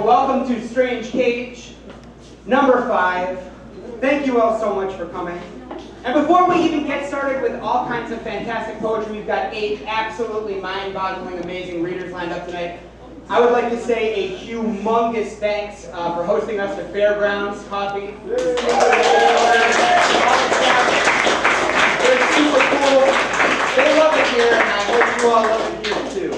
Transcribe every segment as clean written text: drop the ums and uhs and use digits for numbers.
welcome to Strange Cage, number 5. Thank you all so much for coming. And before we even get started with all kinds of fantastic poetry, we've got 8 absolutely mind-boggling, amazing readers lined up tonight. I would like to say a humongous thanks for hosting us at Fairgrounds Coffee. They're super cool. They love it here, and I hope you all love it here too.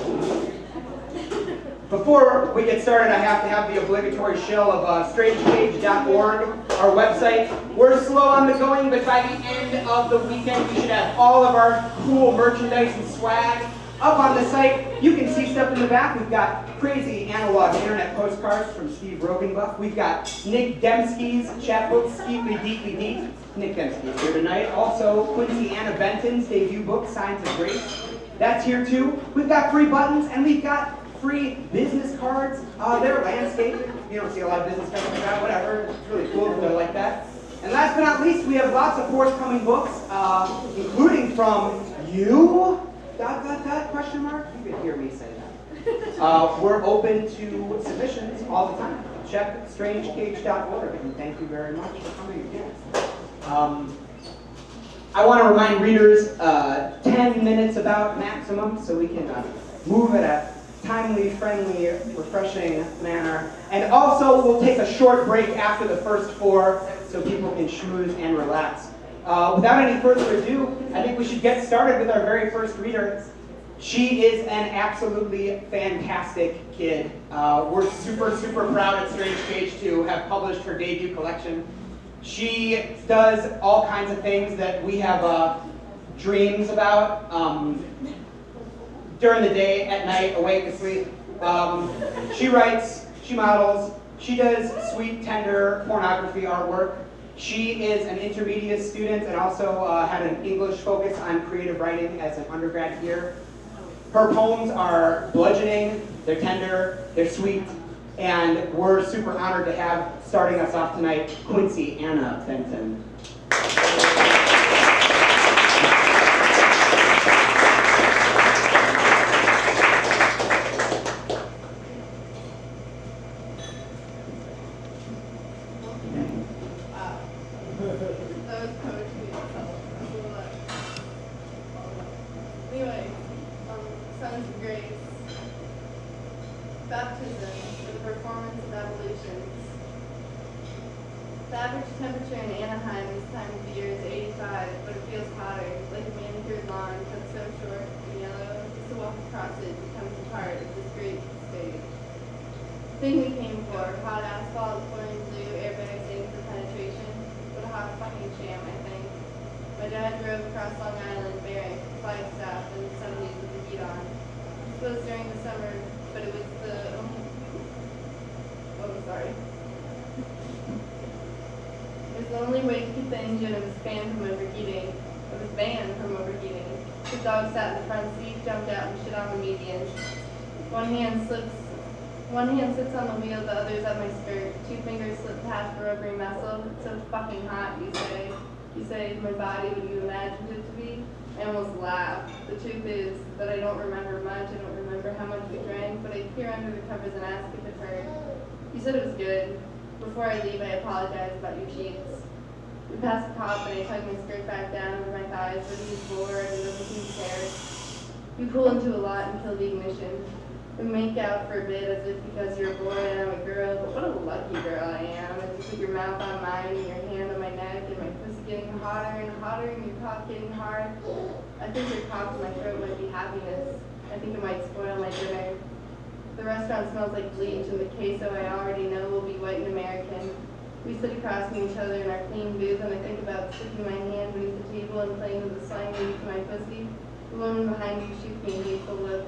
Before we get started, I have to have the obligatory shill of strangecage.org, our website. We're slow on the going, but by the end of the weekend, we should have all of our cool merchandise and swag up on the site. You can see stuff in the back. We've got crazy analog internet postcards from Steve Rogenbuck. We've got Nick Dembski's chapbook, Skeetly Deekly Deek. Nick Dembski is here tonight. Also, Quincy Anna Benton's debut book, Signs of Grace. That's here too. We've got free buttons, and we've got free business cards. They're landscaping. You don't see a lot of business cards like that, whatever. It's really cool if they're like that. And last but not least, we have lots of forthcoming books, including from you, ... question mark? You can hear me say that. We're open to submissions all the time. Check strangecage.org, and thank you very much for coming again. I want to remind readers 10 minutes about maximum, so we can move at a timely, friendly, refreshing manner. And also, we'll take a short break after the first 4 so people can schmooze and relax. Without any further ado, I think we should get started with our very first reader. She is an absolutely fantastic kid. We're super, super proud at Strange Cage to have published her debut collection. She does all kinds of things that we have dreams about. During the day, at night, awake, asleep. She writes, she models, she does sweet, tender pornography artwork. She is an intermediate student and also had an English focus on creative writing as an undergrad here. Her poems are bludgeoning, they're tender, they're sweet, and we're super honored to have, starting us off tonight, Quincy Anna Benton. Thing we came for, hot asphalt, pouring blue, airbags aiming for penetration. What a hot fucking sham, I think. My dad drove across Long Island bearing Flagstaff in the 70s with the heat on. This was during the summer, but it was the only... Oh, sorry. It was the only way to keep the engine of his van from overheating. The dog sat in the front seat, jumped out, and shit on the median. One hand sits on the wheel, the other's at my skirt. 2 fingers slip past the rubbery muscle. It's so fucking hot, you say. You say, is my body what you imagined it to be? I almost laugh. The truth is that I don't remember much. I don't remember how much we drank, but I peer under the covers and ask if it hurt. You said it was good. Before I leave, I apologize about your sheets. We passed a cop and I tugged my skirt back down over my thighs, but he was bored and doesn't seem to care. We pull into a lot and kill the ignition. We make out for a bit as if because you're a boy and I'm a girl, but what a lucky girl I am. As you put your mouth on mine and your hand on my neck and my pussy getting hotter and hotter and your cock getting hard. I think your cock in my throat might be happiness. I think it might spoil my dinner. The restaurant smells like bleach and the queso I already know will be white and American. We sit across from each other in our clean booth and I think about sticking my hand beneath the table and playing with the slime beneath my pussy. The woman behind you shoots me a hateful look.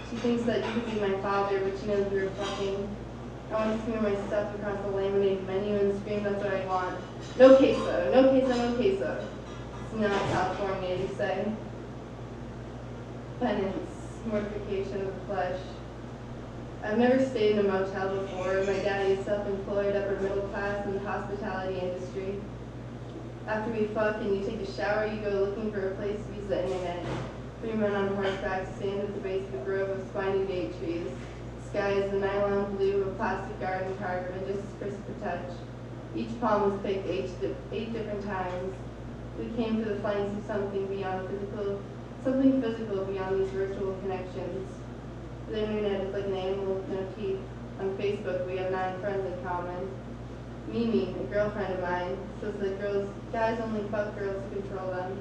She thinks that you could be my father, but she knows we were fucking. I want to smear my stuff across the laminated menu and scream that's what I want. No queso, no queso, no queso. It's not California, you say. Penance, mortification of the flesh. I've never stayed in a motel before. My daddy is self-employed, upper middle class in the hospitality industry. After we fuck and you take a shower, you go looking for a place to use the internet. 3 men on horseback stand at the base of a grove of spiny date trees. The sky is the nylon blue of a plastic garden card and just crisp a touch. Each palm was picked 8 different times. We came to the flanks of something physical beyond these virtual connections. The internet is like an animal with no teeth. On Facebook, we have 9 friends in common. Mimi, a girlfriend of mine, says that guys only fuck girls to control them.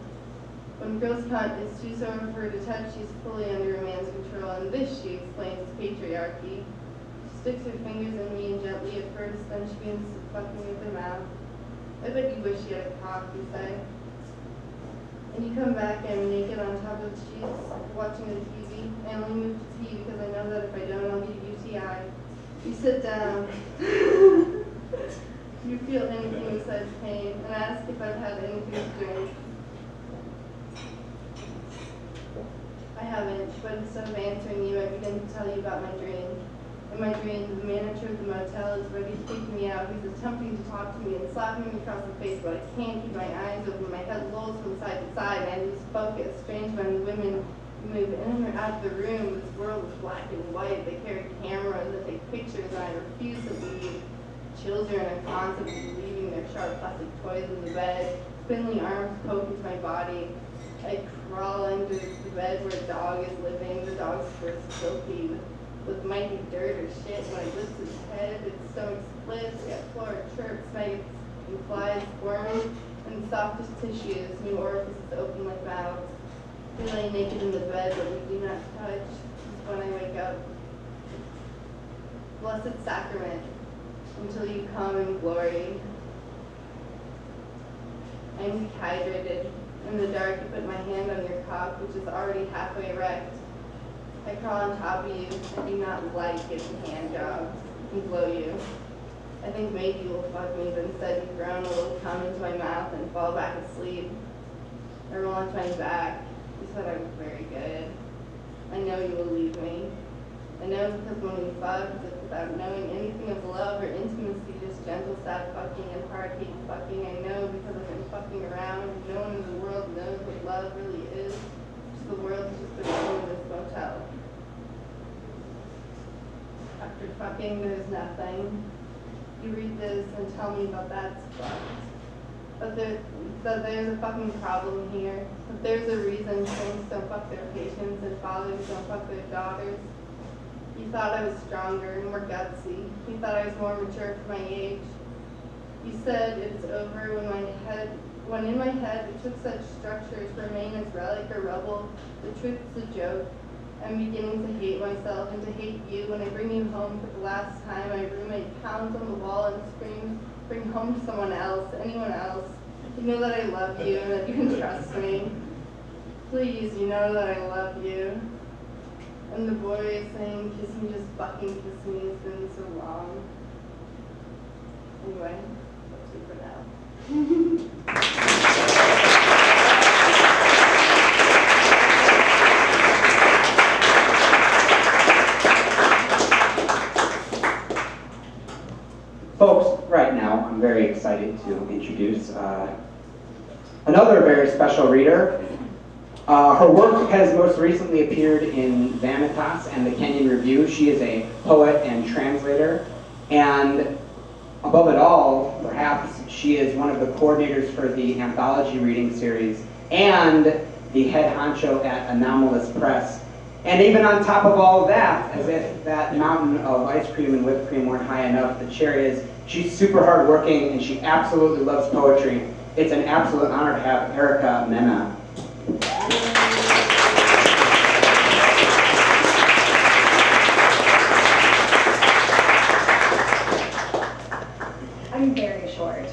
When girls' cunt is too sore for her to touch, she's fully under a man's control, and this, she explains, is patriarchy. She sticks her fingers in me and gently at first, then she begins fucking with her mouth. I bet you wish you had a cock, you say. And you come back and I'm naked on top of the sheets, watching the TV. I only move to tea because I know that if I don't, I'll get a UTI. You sit down. You feel anything besides pain, and ask if I've had anything to drink. I haven't, but instead of answering you, I begin to tell you about my dream. In my dream, the manager of the motel is ready to take me out. He's attempting to talk to me and slapping me across the face, but I can't keep my eyes open. My head lolls from side to side, and I lose focus. Strange when the women move in or out of the room. This world is black and white. They carry cameras and take pictures, and I refuse to leave. Children are constantly leaving their sharp plastic toys in the bed. Spindly arms poke into my body. I crawl under the bed where a dog is living. The dog's fur is filthy with mighty dirt or shit. When I lift his head, its stomach splits. The floor chirps, maggots and flies squirm. And the softest tissues, new orifices open like mouths. We lay naked in the bed, but we do not touch. This is when I wake up. Blessed sacrament, until you come in glory. I'm dehydrated. In the dark, you put my hand on your cock, which is already halfway erect. I crawl on top of you. I do not like getting hand jobs and blow you. I think maybe you will fuck me, but instead you groan a little, come into my mouth and fall back asleep. I roll onto my back. You said I was very good. I know you will leave me. I know because when we fuck, it's without knowing anything of love or intimacy, just gentle, sad fucking and hard-hate fucking. I know because I've been fucking around. No one in the world knows what love really is. Just the world has just been in this motel. After fucking, there's nothing. You read this and tell me about that's fucked. But there's a fucking problem here. But there's a reason saints don't fuck their patients and fathers don't fuck their daughters. You thought I was stronger and more gutsy. You thought I was more mature for my age. You said it's over when in my head it took such structures remain as relic or rubble. The truth is a joke. I'm beginning to hate myself and to hate you. When I bring you home for the last time, my roommate pounds on the wall and screams, bring home someone else, anyone else. You know that I love you and that you can trust me. Please, you know that I love you. And the boy is saying, kiss me, just fucking kiss me, it's been so long. Anyway, that's it for now. Folks, right now I'm very excited to introduce another very special reader. Her work has most recently appeared in Vanitas and the Kenyan Review. She is a poet and translator, and above it all, perhaps, she is one of the coordinators for the anthology reading series and the head honcho at Anomalous Press. And even on top of all of that, as if that mountain of ice cream and whipped cream weren't high enough, the cherry is she's super hardworking and she absolutely loves poetry. It's an absolute honor to have Erica Mena. I'm very short.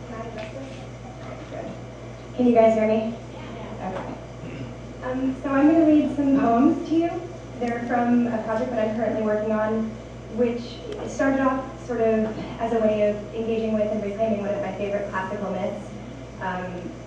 Can I adjust this? Okay, good. Can you guys hear me? Okay. So I'm going to read some poems to you. They're from a project that I'm currently working on, which started off sort of as a way of engaging with and reclaiming one of my favorite classical myths.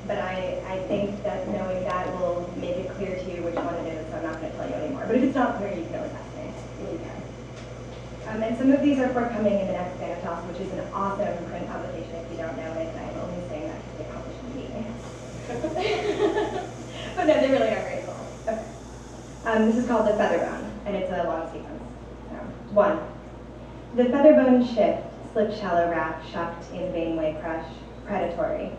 But I think that knowing that will make it clear to you which one it is, so I'm not going to tell you anymore. But if it's not clear, you can always ask me. You can. And some of these are forthcoming in the next Vanitas, which is an awesome print publication if you don't know it, and I'm only saying that because they published me. But no, they really are very cool. Okay. This is called The Featherbone, and it's a long sequence. So, 1. The featherbone shift, slip shallow rack, shucked in veinway crush, predatory.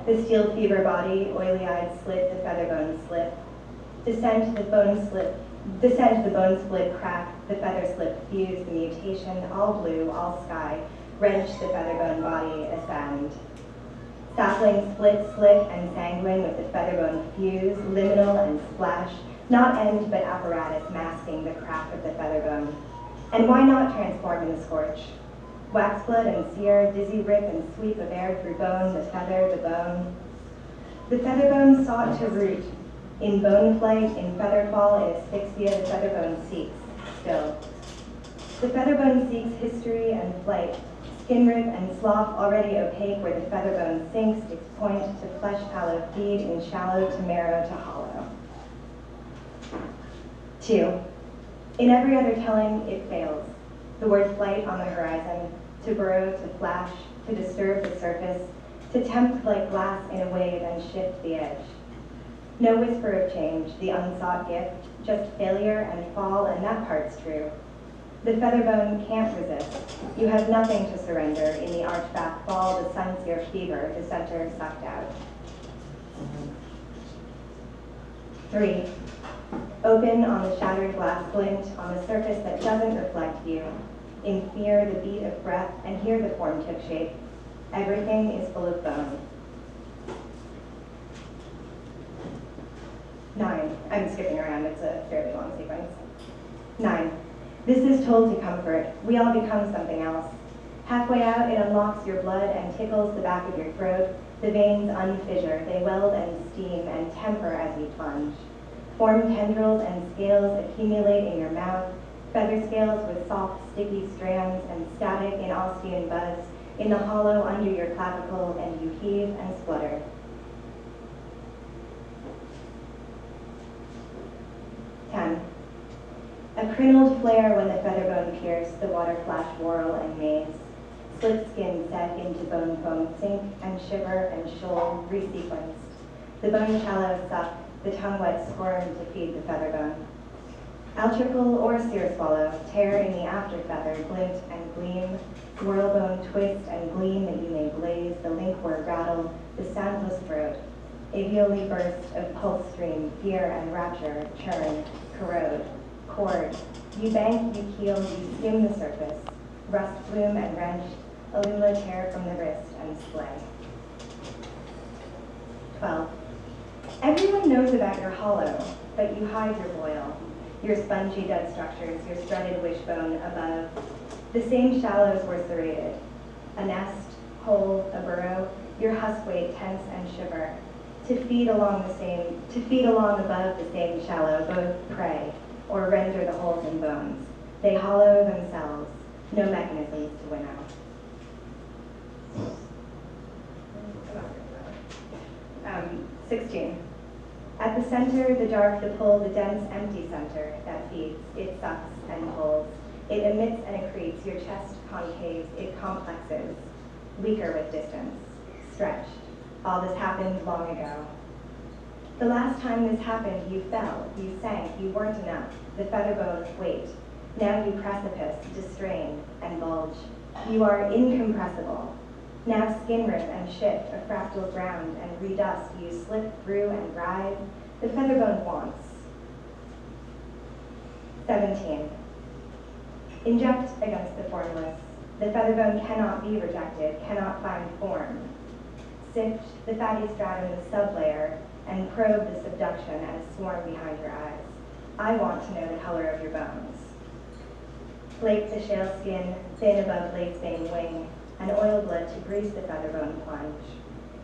The steel fever body, oily-eyed slit, the featherbone slip. Descent the bone split crack, the feather slip fuse, the mutation, all blue, all sky, wrench the featherbone body, ascend. Sapling split, slit, and sanguine with the featherbone fuse, liminal and splash, not end but apparatus masking the crack of the featherbone. And why not transform in the scorch? Wax blood and sear, dizzy rip and sweep of air through bone, the feather, the bone. The featherbone sought to root. In bone flight, in feather fall, in asphyxia, the featherbone seeks, still. The featherbone seeks history and flight, skin rip and slough already opaque where the featherbone sinks, its point to flesh pallow feed, in shallow to marrow to hollow. 2. In every other telling, it fails. The word flight on the horizon, to burrow, to flash, to disturb the surface, to tempt like glass in a wave and shift the edge. No whisper of change, the unsought gift, just failure and fall, and that part's true. The featherbone can't resist. You have nothing to surrender in the archback fall, the sun-sear fever, the center sucked out. 3. Open on the shattered glass glint, on the surface that doesn't reflect you. In fear, the beat of breath, and here the form took shape. Everything is full of bone. 9. I'm skipping around, it's a fairly long sequence. 9. This is told to comfort. We all become something else. Halfway out, it unlocks your blood and tickles the back of your throat. The veins unfissure, they weld and steam and temper as you plunge. Form tendrils and scales accumulate in your mouth, feather scales with soft, sticky strands and static in Austrian buzz in the hollow under your clavicle, and you heave and splutter. 10. A crinkled flare when the featherbone pierce, the water flash whorl and maze. Split skin set into bone foam sink and shiver and shoal resequenced. The bone shallow suck, the tongue wet squirm to feed the featherbone. Altricle or sear swallow, tear in the after feather, glint and gleam, whirlbone twist and gleam that you may blaze, the link-word rattle, the soundless throat, alveoli burst of pulse stream, fear and rapture, churn, corrode, cord. You bank, you keel, you skim the surface, rust plume and wrench, allula tear from the wrist and splay. 12. Everyone knows about your hollow, but you hide your boil, your spongy dead structures, your strutted wishbone above. The same shallows were serrated. A nest, hole, a burrow, your husk weight tense and shiver. To feed along above the same shallow, both prey, or render the holes in bones. They hollow themselves, no mechanisms to win out. 16. At the center, the dark, the pull, the dense, empty center that feeds, it sucks and pulls. It emits and accretes, your chest concaves, it complexes, weaker with distance, stretched. All this happened long ago. The last time this happened, you fell, you sank, you weren't enough. The featherbone weight. Now you precipice, distrain, and bulge. You are incompressible. Now skin rip and shift, a fractal ground, and redust, you slip through and ride. The featherbone wants. 17. Inject against the formless. The featherbone cannot be rejected, cannot find form. Sift the fatty stratum, the sublayer, and probe the subduction and a swarm behind your eyes. I want to know the color of your bones. Flake the shale skin, thin above lace vein wing, and oil blood to grease the featherbone plunge.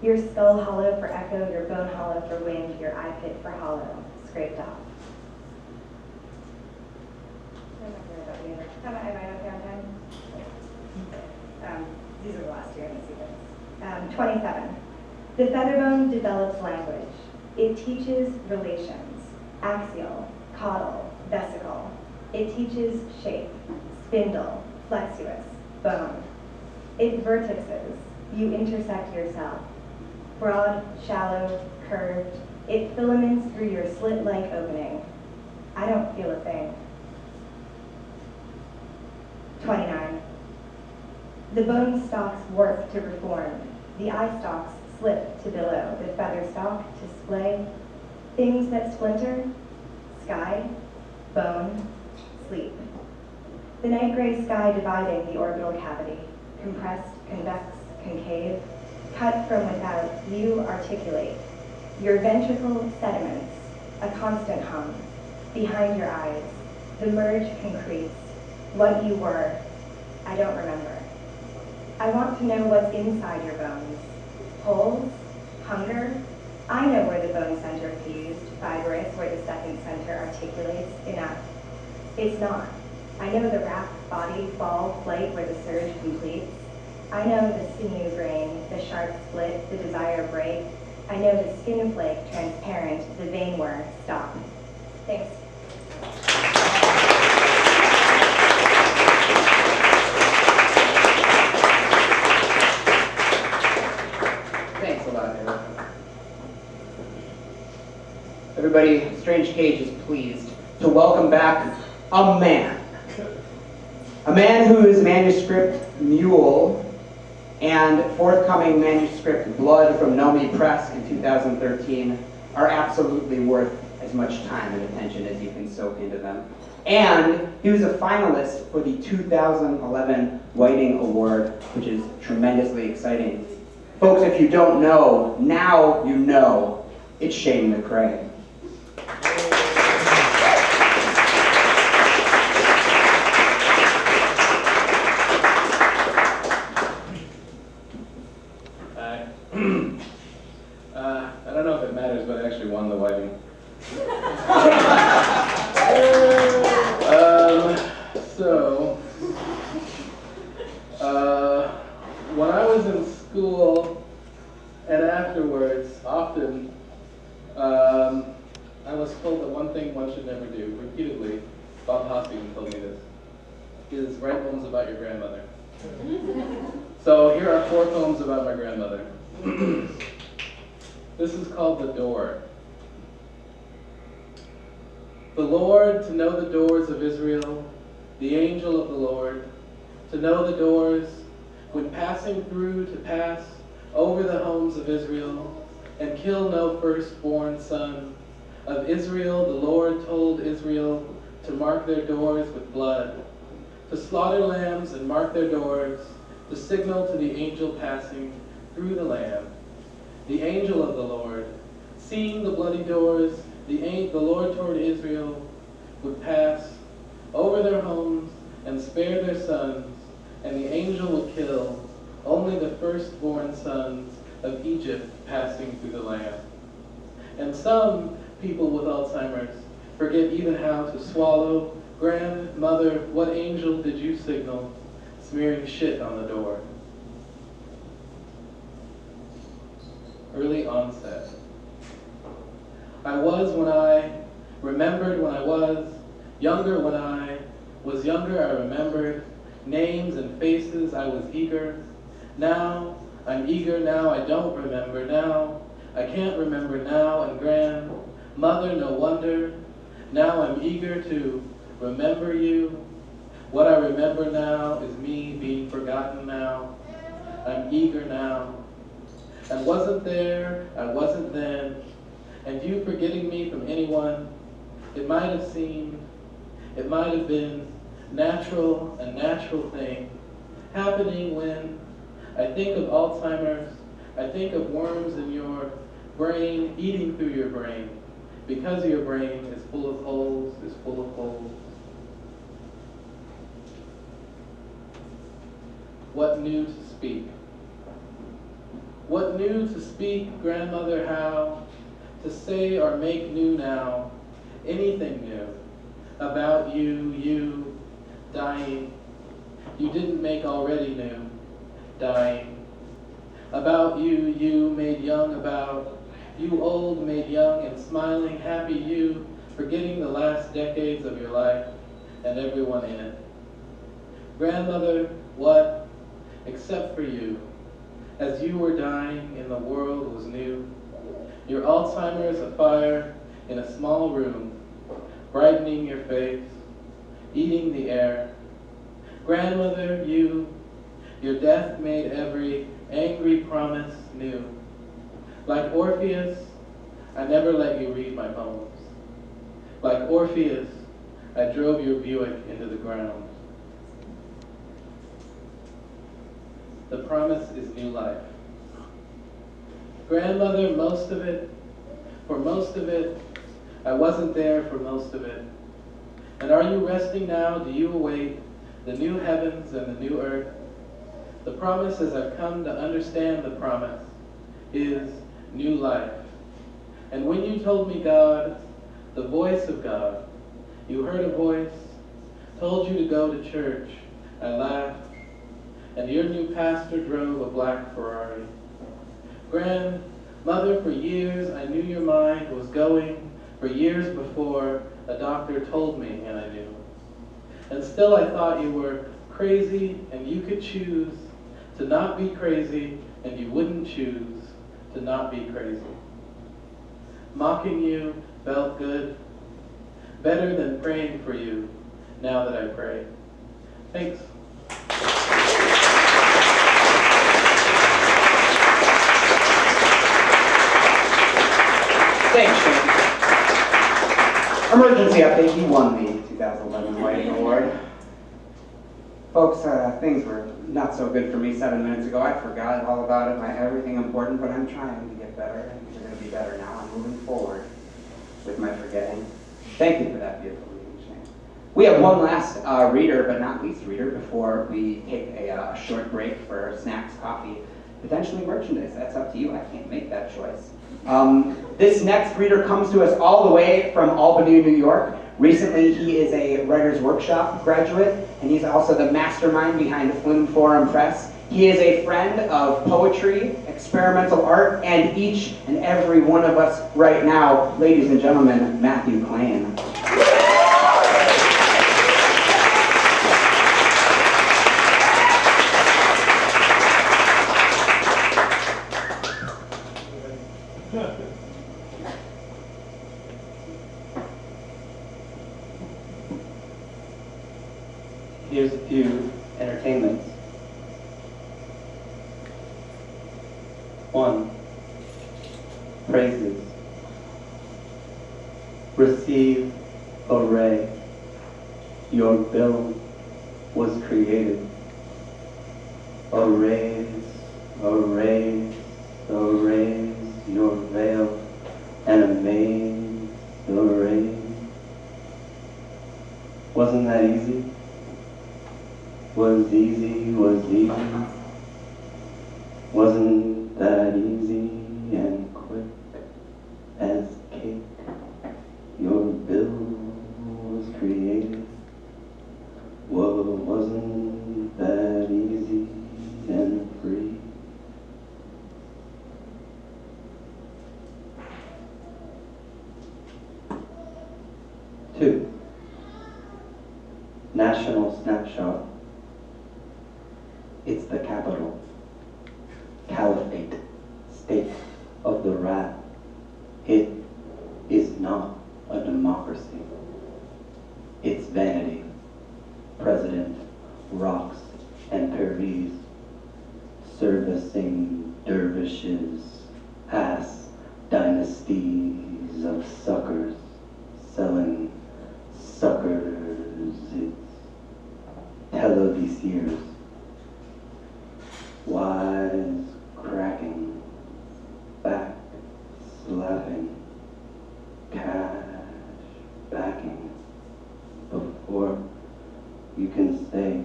Your skull hollow for echo, your bone hollow for wind, your eye pit for hollow, scraped off. Am I okay on time? These are the last two in the sequence. 27. The featherbone develops language. It teaches relations, axial, caudal, vesicle. It teaches shape, spindle, flexuous, bone. It vertexes. You intersect yourself. Broad, shallow, curved. It filaments through your slit-like opening. I don't feel a thing. 29. The bone stalks warp to reform, the eye stalks slip to billow, the feather stalk to splay. Things that splinter, sky, bone, sleep. The night gray sky dividing the orbital cavity, compressed, convex, concave, cut from without, you articulate. Your ventricle sediments, a constant hum, behind your eyes, the merge concretes, what you were, I don't remember. I want to know what's inside your bones. Holes, hunger, I know where the bone center fused, fibrous, where the second center articulates, enough. It's not. I know the wrap, body, fall, flight, where the surge completes. I know the sinew grain, the sharp split, the desire break. I know the skin flake, transparent, the vein whir, stop. Thanks. Thanks a lot, Erica. Everybody, Strange Cage is pleased to welcome back a man. A man whose manuscript Mule and forthcoming manuscript Blood from Nomi Press in 2013 are absolutely worth as much time and attention as you can soak into them. And he was a finalist for the 2011 Whiting Award, which is tremendously exciting. Folks, if you don't know, now you know. It's Shane McCrae. I don't know if it matters, but I actually won the Whiting. When I was in school and afterwards, often I was told that one thing one should never do, repeatedly. Bob Hoskins told me this, is write poems about your grandmother. So here are 4 poems about my grandmother. This is called The Door. The Lord, to know the doors of Israel, the angel of the Lord, to know the doors, when passing through to pass over the homes of Israel, and kill no firstborn son. Of Israel, the Lord told Israel to mark their doors with blood, to slaughter lambs and mark their doors, to signal to the angel passing through the land. The angel of the Lord, seeing the bloody doors, the Lord toward Israel would pass over their homes and spare their sons, and the angel would kill only the firstborn sons of Egypt passing through the land. And some people with Alzheimer's forget even how to swallow. Grandmother, what angel did you signal, smearing shit on the door? Early onset. I was when I remembered when I was younger. When I was younger, I remembered names and faces. I was eager. Now I'm eager. Now I don't remember. Now I can't remember. Now and grandmother, no wonder. Now I'm eager to remember you. What I remember now is me being forgotten now. I'm eager now. I wasn't there, I wasn't then, and you forgetting me from anyone, it might have seemed, it might have been natural, a natural thing, happening when I think of Alzheimer's, I think of worms in your brain, eating through your brain, because your brain is full of holes, is full of holes. What new to speak? What new to speak, grandmother, how to say or make new now, anything new about you dying. You didn't make already new, dying. About you made young, about you old, made young and smiling, happy you, forgetting the last decades of your life and everyone in it. Grandmother, what, except for you, as you were dying and the world was new, your Alzheimer's afire in a small room, brightening your face, eating the air. Grandmother, you Your death made every angry promise new. Like Orpheus, I never let you read my poems. Like Orpheus, I drove your Buick into the ground. The promise is new life. Grandmother, for most of it, I wasn't there for most of it. And are you resting now? Do you await the new heavens and the new earth? The promise, as I've come to understand the promise, is new life. And when you told me God, the voice of God, you heard a voice, told you to go to church, I laughed, and your new pastor drove a black Ferrari. Grandmother, for years I knew your mind was going, for years before a doctor told me and I knew. And still I thought you were crazy and you could choose to not be crazy, and you wouldn't choose to not be crazy. Mocking you felt good, better than praying for you now that I pray. Thanks. Thanks, Shane. Emergency update, you won the 2011 Whiting Award. Folks, things were not so good for me 7 minutes ago. I forgot all about it, everything important, but I'm trying to get better, and things are going to be better now. I'm moving forward with my forgetting. Thank you for that beautiful reading, Shane. We have one last reader, but not least reader, before we take a short break for snacks, coffee, potentially merchandise. That's up to you. I can't make that choice. This next reader comes to us all the way from Albany, New York. Recently, he is a Writers' Workshop graduate, and he's also the mastermind behind Flim Forum Press. He is a friend of poetry, experimental art, and each and every one of us right now. Ladies and gentlemen, Matthew Klain. Here's a few entertainments. 1. Praises. Receive, array. Your bill was created. Arrays, arrays, arrays, your veil, and amaze, arrays. Wasn't that easy? Was easy, wasn't that easy and quick as cake. Your bill was created. Well, wasn't that easy and free? Two, national snapshot. It's the capital, caliphate, state of the rat. It is not a democracy. It's vanity. President rocks and Pervez, servicing dervishes, ass dynasties of suckers, selling suckers. It's televisiers. Wise cracking, back slapping, cash backing, before you can say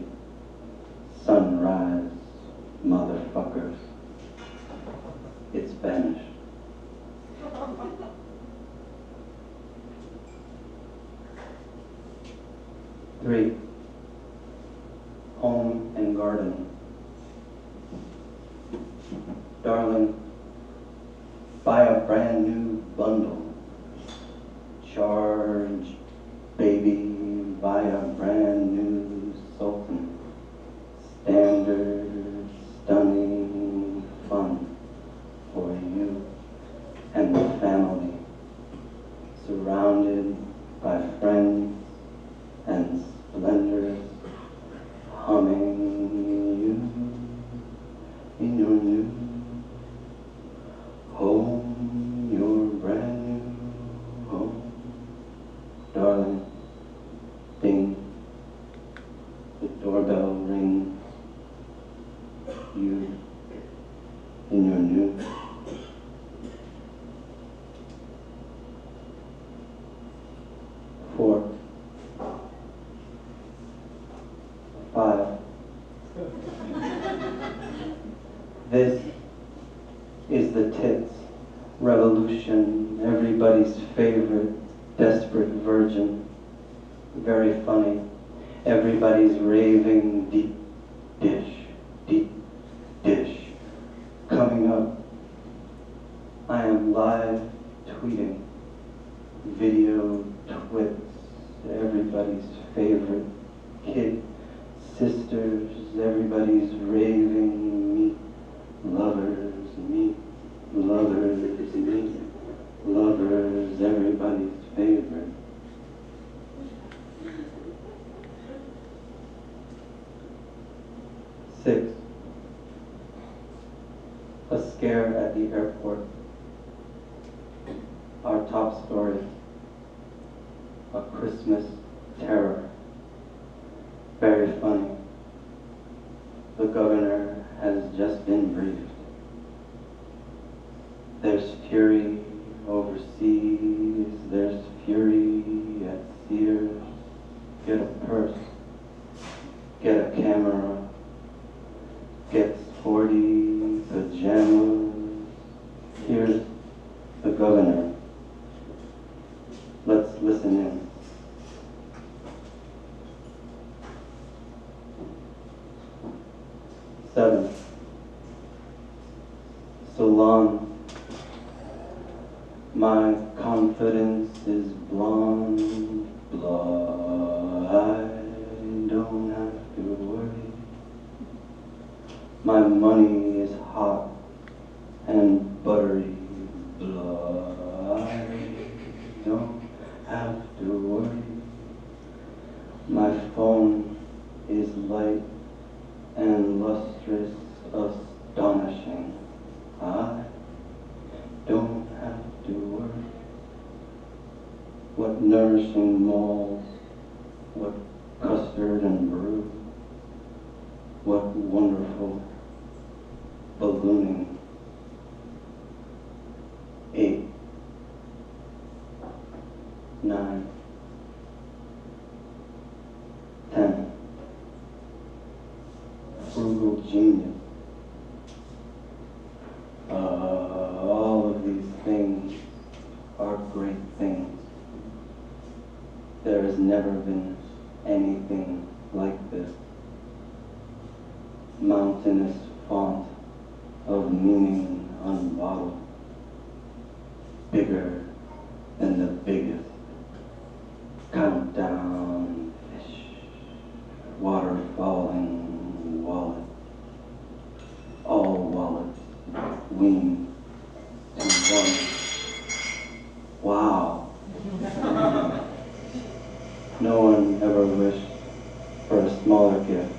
sunrise, motherfuckers. It's vanished. 3, home and garden. This is the tits revolution, everybody's favorite desperate virgin. Very funny. Everybody's raving deep dish. Coming up, I am live tweeting video twits, everybody's favorite kid sisters, everybody's raving meat lovers, everybody's favorite. Six, a scare at the airport. Our top story, a Christmas terror. Very funny. The governor has just been briefed. There's fury overseas, there's fury at Sears. Get a purse, get a camera, get sporty pajamas. Here's the governor. Let's listen in. Seven. Salon. My confidence is blonde, I don't have to worry. My money is hot and buttery, I don't have to worry. My phone is light and lustrous, astonishing. I don't have to worry. What nourishing malls, what custard and brew, what wonderful ballooning. 8, 9, 10. Frugal genius. All of these things are great things. There has never been anything like this. Mountainous font of meaning unbottled. Bigger than the biggest. Countdown fish. Water falling wallet. All wallets wean to one. Wow. No one ever wished for a smaller gift.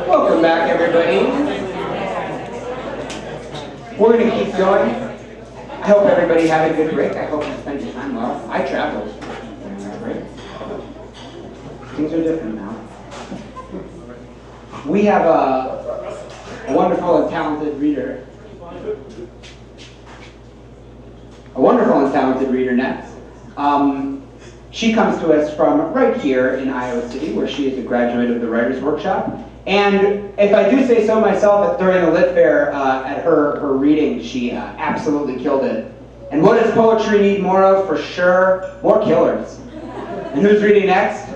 Welcome back, everybody. We're going to keep going. I hope everybody had a good break. I hope you spent your time well. I traveled. Right? Things are different now. We have a wonderful and talented reader. A wonderful and talented reader next. She comes to us from right here in Iowa City, where she is a graduate of the Writers' Workshop. And if I do say so myself, during the Lit Fair at her reading, she absolutely killed it. And what does poetry need more of? For sure, more killers. And who's reading next?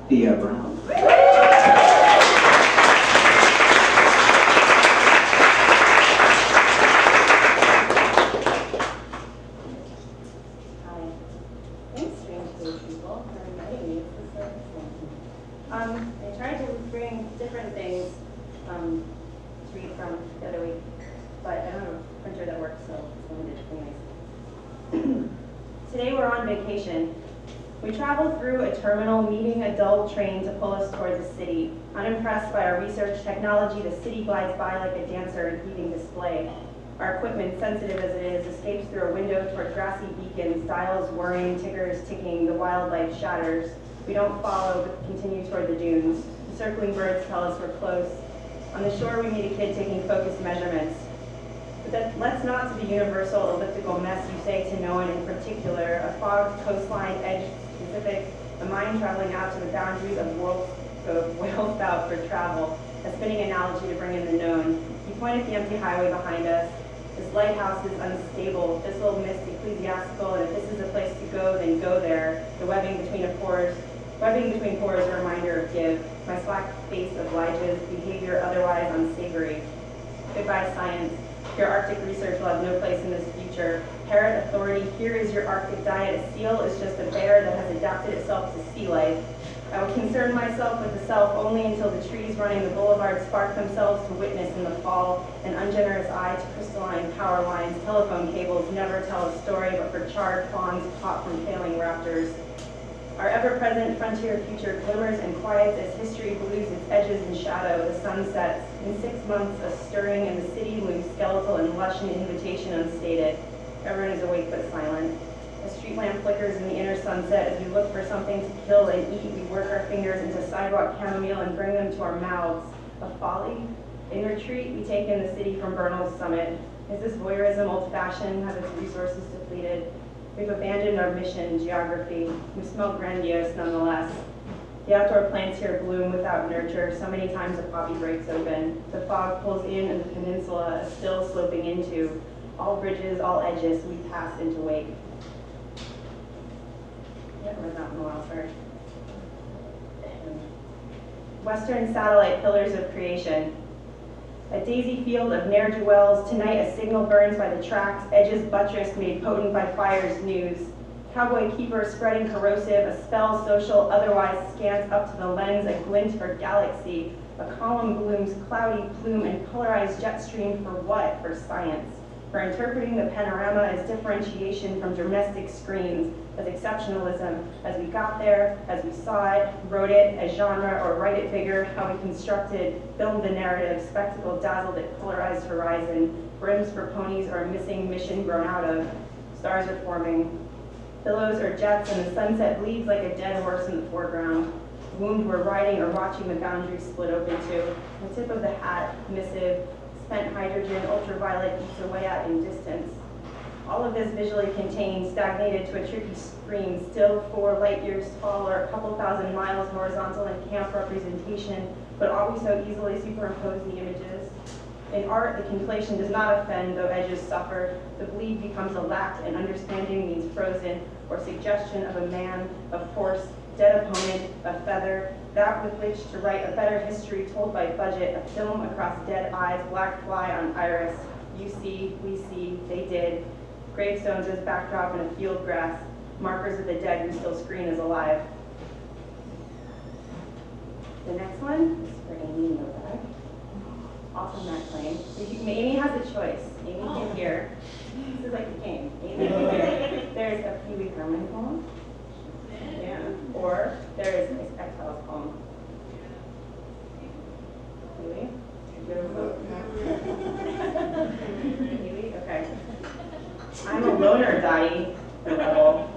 Thea Brown. I tried to bring different things to read from the other week, but I don't have a printer that works, so it's limited. Anyways. Today we're on vacation. We traveled through a terminal, meeting a dull train to pull us toward the city. Unimpressed by our research technology, the city glides by like a dancer in heaving display. Our equipment, sensitive as it is, escapes through a window toward grassy beacons, dials whirring, tickers ticking, the wildlife shatters. We don't follow, but continue toward the dunes. The circling birds tell us we're close. On the shore, we meet a kid taking focused measurements. But let's not to the universal elliptical mess you say to no one in particular. A fogged coastline edged Pacific, a mind traveling out to the boundaries of Wales bout for travel, a spinning analogy to bring in the known. You point at the empty highway behind us. This lighthouse is unstable, thistle mist ecclesiastical, and if this is a place to go, then go there. The webbing between pores, a reminder of give. My slack face obliges, behavior otherwise unsavory. Goodbye, science. Your Arctic research will have no place in this future. Parrot authority, here is your Arctic diet. A seal is just a bear that has adapted itself to sea life. I will concern myself with the self only until the trees running the boulevard spark themselves to witness in the fall. An ungenerous eye to crystalline power lines, telephone cables never tell a story but for charred fawns caught from failing raptors. Our ever-present frontier future glimmers and quiets as history blues its edges in shadow. The sun sets. In 6 months, a stirring in the city looms skeletal and lush, an invitation unstated. Everyone is awake but silent. A street lamp flickers in the inner sunset as we look for something to kill and eat. We work our fingers into sidewalk chamomile and bring them to our mouths. A folly? In retreat, we take in the city from Bernal's summit. Is this voyeurism old-fashioned? Have its resources depleted? We've abandoned our mission, geography. We smell grandiose nonetheless. The outdoor plants here bloom without nurture. So many times a poppy breaks open. The fog pulls in and the peninsula, a still sloping into. All bridges, all edges, we pass into wake. Yeah, I read that one a while, sorry. Western satellite pillars of creation. A daisy field of ne'er-do-wells, tonight a signal burns by the tracks, edges buttressed, made potent by fire's news. Cowboy keeper spreading corrosive, a spell social, otherwise scant up to the lens, a glint for galaxy. A column blooms, cloudy plume, and polarized jet stream for what? For science. For interpreting the panorama as differentiation from domestic screens, as exceptionalism, as we got there, as we saw it, wrote it, as genre, or write it bigger, how we constructed, filmed the narrative, spectacle dazzled at polarized horizon, brims for ponies or a missing mission grown out of. Stars are forming. Billows or jets, and the sunset bleeds like a dead horse in the foreground. The wound we're riding or watching the boundaries split open to. The tip of the hat, missive, spent hydrogen, ultraviolet eats away at in distance. All of this visually contained, stagnated to a tricky screen, still 4 light years tall or a couple thousand miles horizontal in camp representation, but always so easily superimpose the images. In art, the conflation does not offend, though edges suffer. The bleed becomes a lack, and understanding means frozen, or suggestion of a man, of force, dead opponent, a feather, that with which to write a better history told by budget, a film across dead eyes, black fly on iris. You see, we see, they did. Gravestones as backdrop in a field grass, markers of the dead who still screen as alive. The next one is for Amy in the back. Also Matt Claim. Amy has a choice. Amy can hear. This is like a game. Amy can hear. There's a Pee Wee Herman poem. Yeah. Or there is an Exiles poem. Pee Wee? You have a vote? Pee Wee? Okay. I'm a loner, Dottie, the rebel.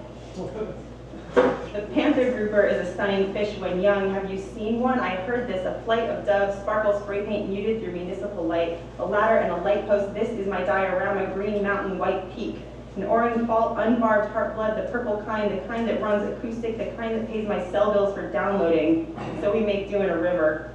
The panther grouper is a stunning fish when young. Have you seen one? I heard this. A flight of doves, sparkle spray paint muted through municipal light. A ladder and a light post. This is my diorama. Green mountain, white peak. An orange fault, unbarbed heart blood, the purple kind, the kind that runs acoustic, the kind that pays my cell bills for downloading. So we make do in a river.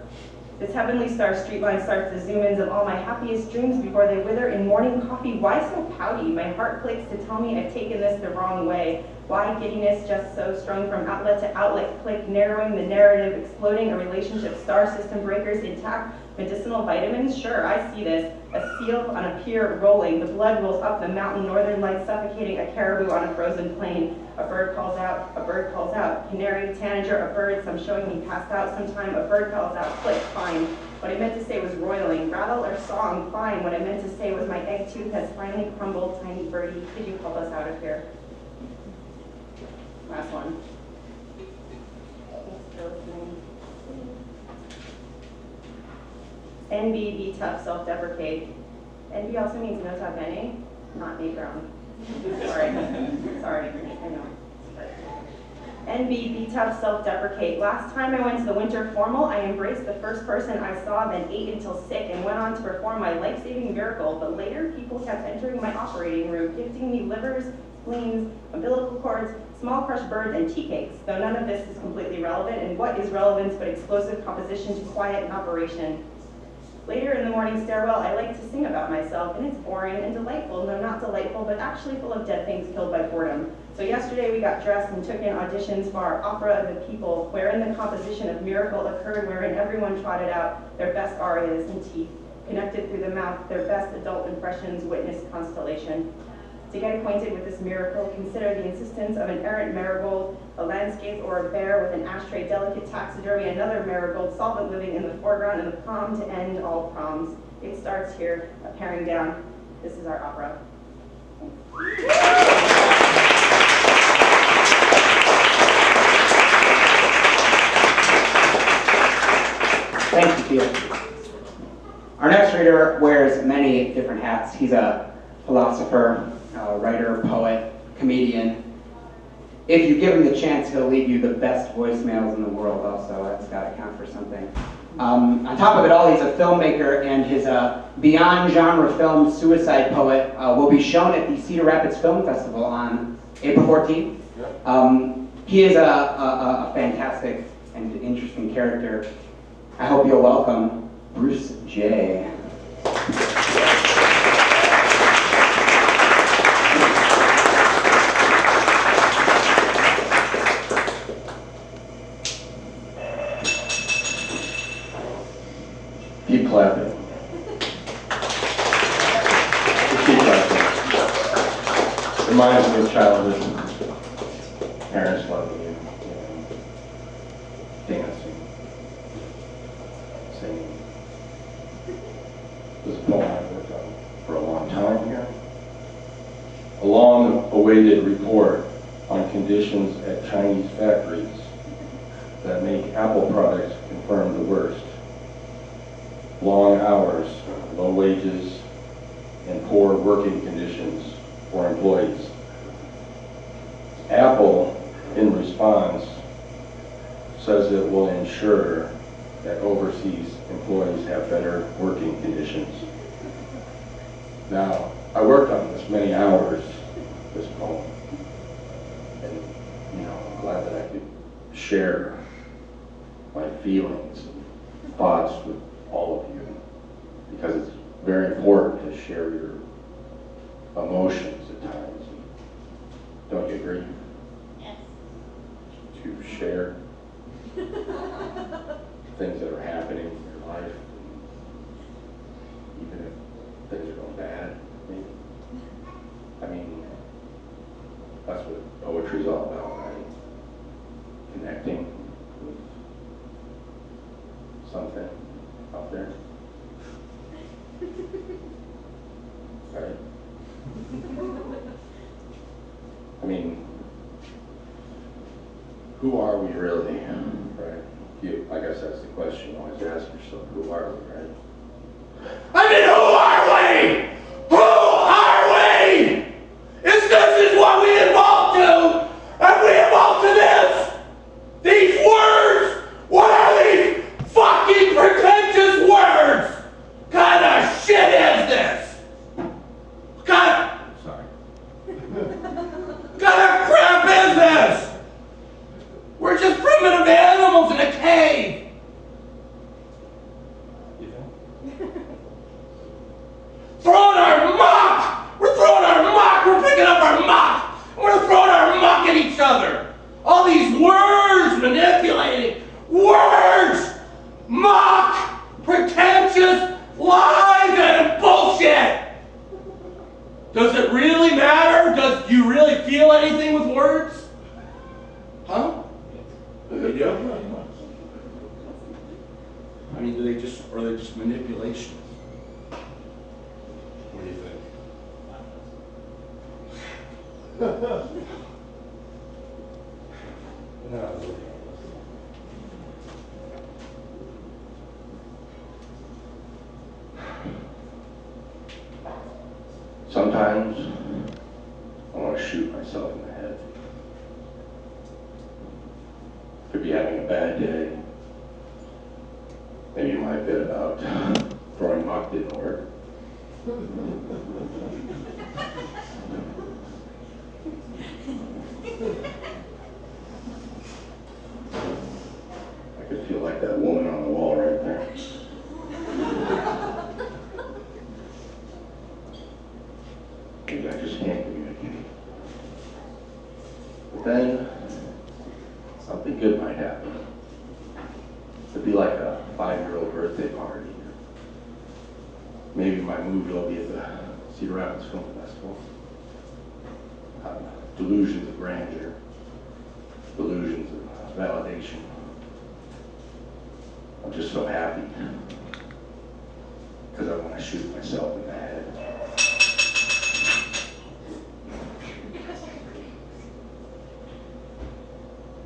This heavenly star street line starts the zoom-ins of all my happiest dreams before they wither in morning coffee. Why so pouty? My heart clicks to tell me I've taken this the wrong way. Why giddiness just so strung from outlet to outlet, click, narrowing the narrative, exploding a relationship, star system breakers intact, medicinal vitamins? Sure, I see this. A seal on a pier rolling, the blood rolls up the mountain, northern lights suffocating a caribou on a frozen plain. A bird calls out, a bird calls out. Canary, tanager, a bird, some showing me passed out sometime. A bird calls out, click, fine. What I meant to say was roiling, rattle or song, fine. What I meant to say was my egg tooth has finally crumbled, tiny birdie. Could you help us out of here? Last one. NB, be tough, self-deprecate. NB also means nota bene, not Nate Brown. Sorry, I know. NB, be tough, self-deprecate. Last time I went to the winter formal, I embraced the first person I saw, then ate until sick, and went on to perform my life-saving miracle. But later, people kept entering my operating room, gifting me livers, spleens, umbilical cords, small crushed birds, and tea cakes, though none of this is completely relevant, and what is relevance but explosive composition to quiet in operation. Later in the morning stairwell, I like to sing about myself, and it's boring and delightful, no, not delightful, but actually full of dead things killed by boredom. So yesterday we got dressed and took in auditions for our Opera of the People, wherein the composition of Miracle occurred, wherein everyone trotted out their best arias and teeth, connected through the mouth, their best adult impressions, witness constellation. To get acquainted with this miracle, consider the insistence of an errant marigold, a landscape or a bear with an ashtray, delicate taxidermy, another marigold, solvent living in the foreground, and the prom to end all proms. It starts here, a paring down. This is our opera. Thank you, Theo. Our next reader wears many different hats. He's a philosopher, writer, poet, comedian. If you give him the chance, he'll leave you the best voicemails in the world also. That's got to count for something. On top of it all, he's a filmmaker, and his beyond genre film, Suicide Poet, will be shown at the Cedar Rapids Film Festival on April 14th. He is a fantastic and interesting character. I hope you'll welcome Bruce J. Keep clapping. Keep clapping. Reminds me of childhood. Parents loving you, dancing, singing. This is a poem I've worked on for a long time here. A long-awaited report on conditions at Chinese factories that make Apple products confirm the worst. Long hours, low wages, and poor working conditions for employees. Apple, in response, says it will ensure that overseas employees have better working conditions. Now, I worked on this many hours, this poem, and I'm glad that I could share my feelings and thoughts with all of you, because it's very important to share your emotions at times. Don't you agree? Yes. To share things that are happening in your life, even if things are going bad, maybe. I mean, that's what poetry is all about, right? Connecting with something out there. Right? I mean, who are we really, right? I guess that's the question you always ask yourself, who are we, right? I mean, who are we? Who are we? This is what we evolved to, and we evolved to this. These words, what are these fucking pretentious words? What kind of shit is this? Sorry. What kind of crap is this? We're just primitive animals in a cave. You think? Throwing our muck! We're throwing our muck! We're picking up our muck! We're throwing our muck at each other! All these words manipulating! Words! Muck! Pretentious! Lies and bullshit! Does it really matter? Do you really feel anything with words? Huh? You do? I mean, are they just manipulation? What do you think? No. Sometimes I want to shoot myself in the head. Could be having a bad day. Maybe my bit about throwing muck didn't work. I could feel like that woman on the wall right there. Maybe I just can't communicate. But then, something good might happen. It'd be like a 5-year-old birthday party. Maybe my movie will be at the Cedar Rapids Film Festival. Delusions of grandeur, delusions of validation. I'm just so happy because I want to shoot myself in the head.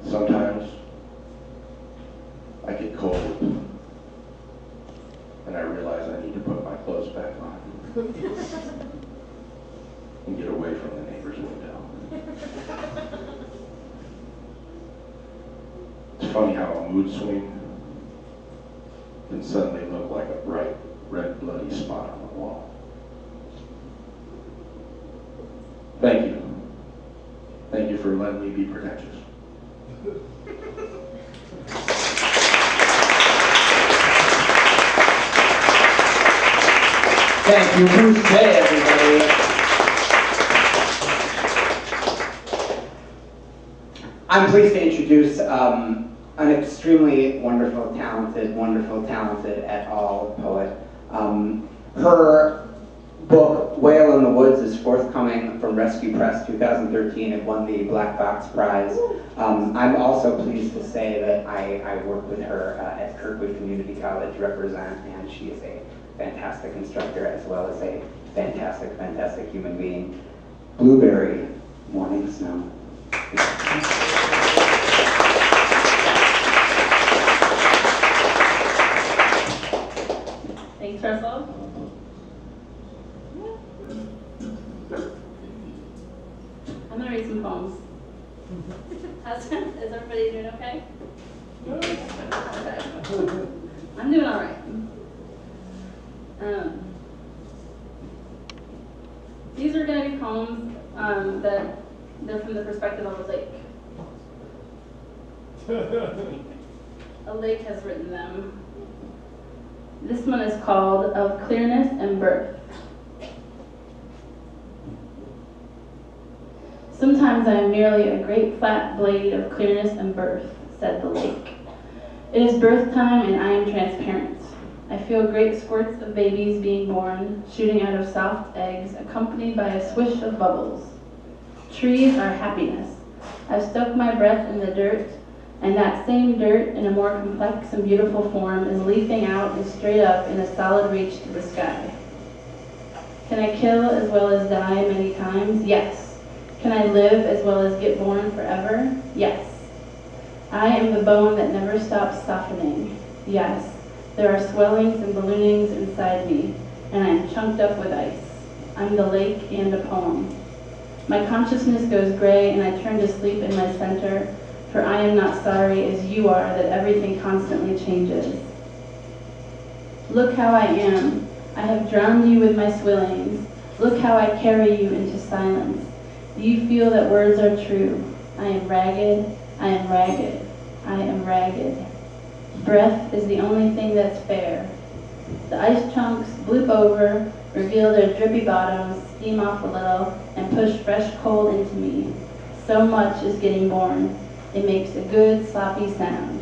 Sometimes I get cold and I realize I need to put my clothes back on and get away from the neighbor's window. It's funny how a mood swing can suddenly look like a bright red bloody spot on the wall. Thank you. Thank you for letting me be pretentious. Thank you, Bruce Day, everybody. I'm pleased to introduce an extremely wonderful, talented et al. Poet. Her book, Whale in the Woods, is forthcoming from Rescue Press 2013. It won the Black Box Prize. I'm also pleased to say that I worked with her at Kirkwood Community College Represent, and she is a fantastic instructor as well as a fantastic human being. Blueberry, Morning Snow. Thanks, Russell. I'm gonna read some poems. Is everybody doing okay? Okay. I'm doing all right. These are going to be poems that they're from the perspective of a lake. A lake has written them. This one is called Of Clearness and Birth. Sometimes I am merely a great flat blade of clearness and birth, said the lake. It is birth time and I am transparent. I feel great squirts of babies being born, shooting out of soft eggs, accompanied by a swish of bubbles. Trees are happiness. I've stuck my breath in the dirt, and that same dirt, in a more complex and beautiful form, is leaping out and straight up in a solid reach to the sky. Can I kill as well as die many times? Yes. Can I live as well as get born forever? Yes. I am the bone that never stops softening. Yes. There are swellings and balloonings inside me, and I am chunked up with ice. I'm the lake and a poem. My consciousness goes gray, and I turn to sleep in my center, for I am not sorry as you are that everything constantly changes. Look how I am. I have drowned you with my swillings. Look how I carry you into silence. Do you feel that words are true? I am ragged, I am ragged, I am ragged. Breath is the only thing that's fair. The ice chunks bloop over, reveal their drippy bottoms, steam off a little, and push fresh cold into me. So much is getting born. It makes a good, sloppy sound.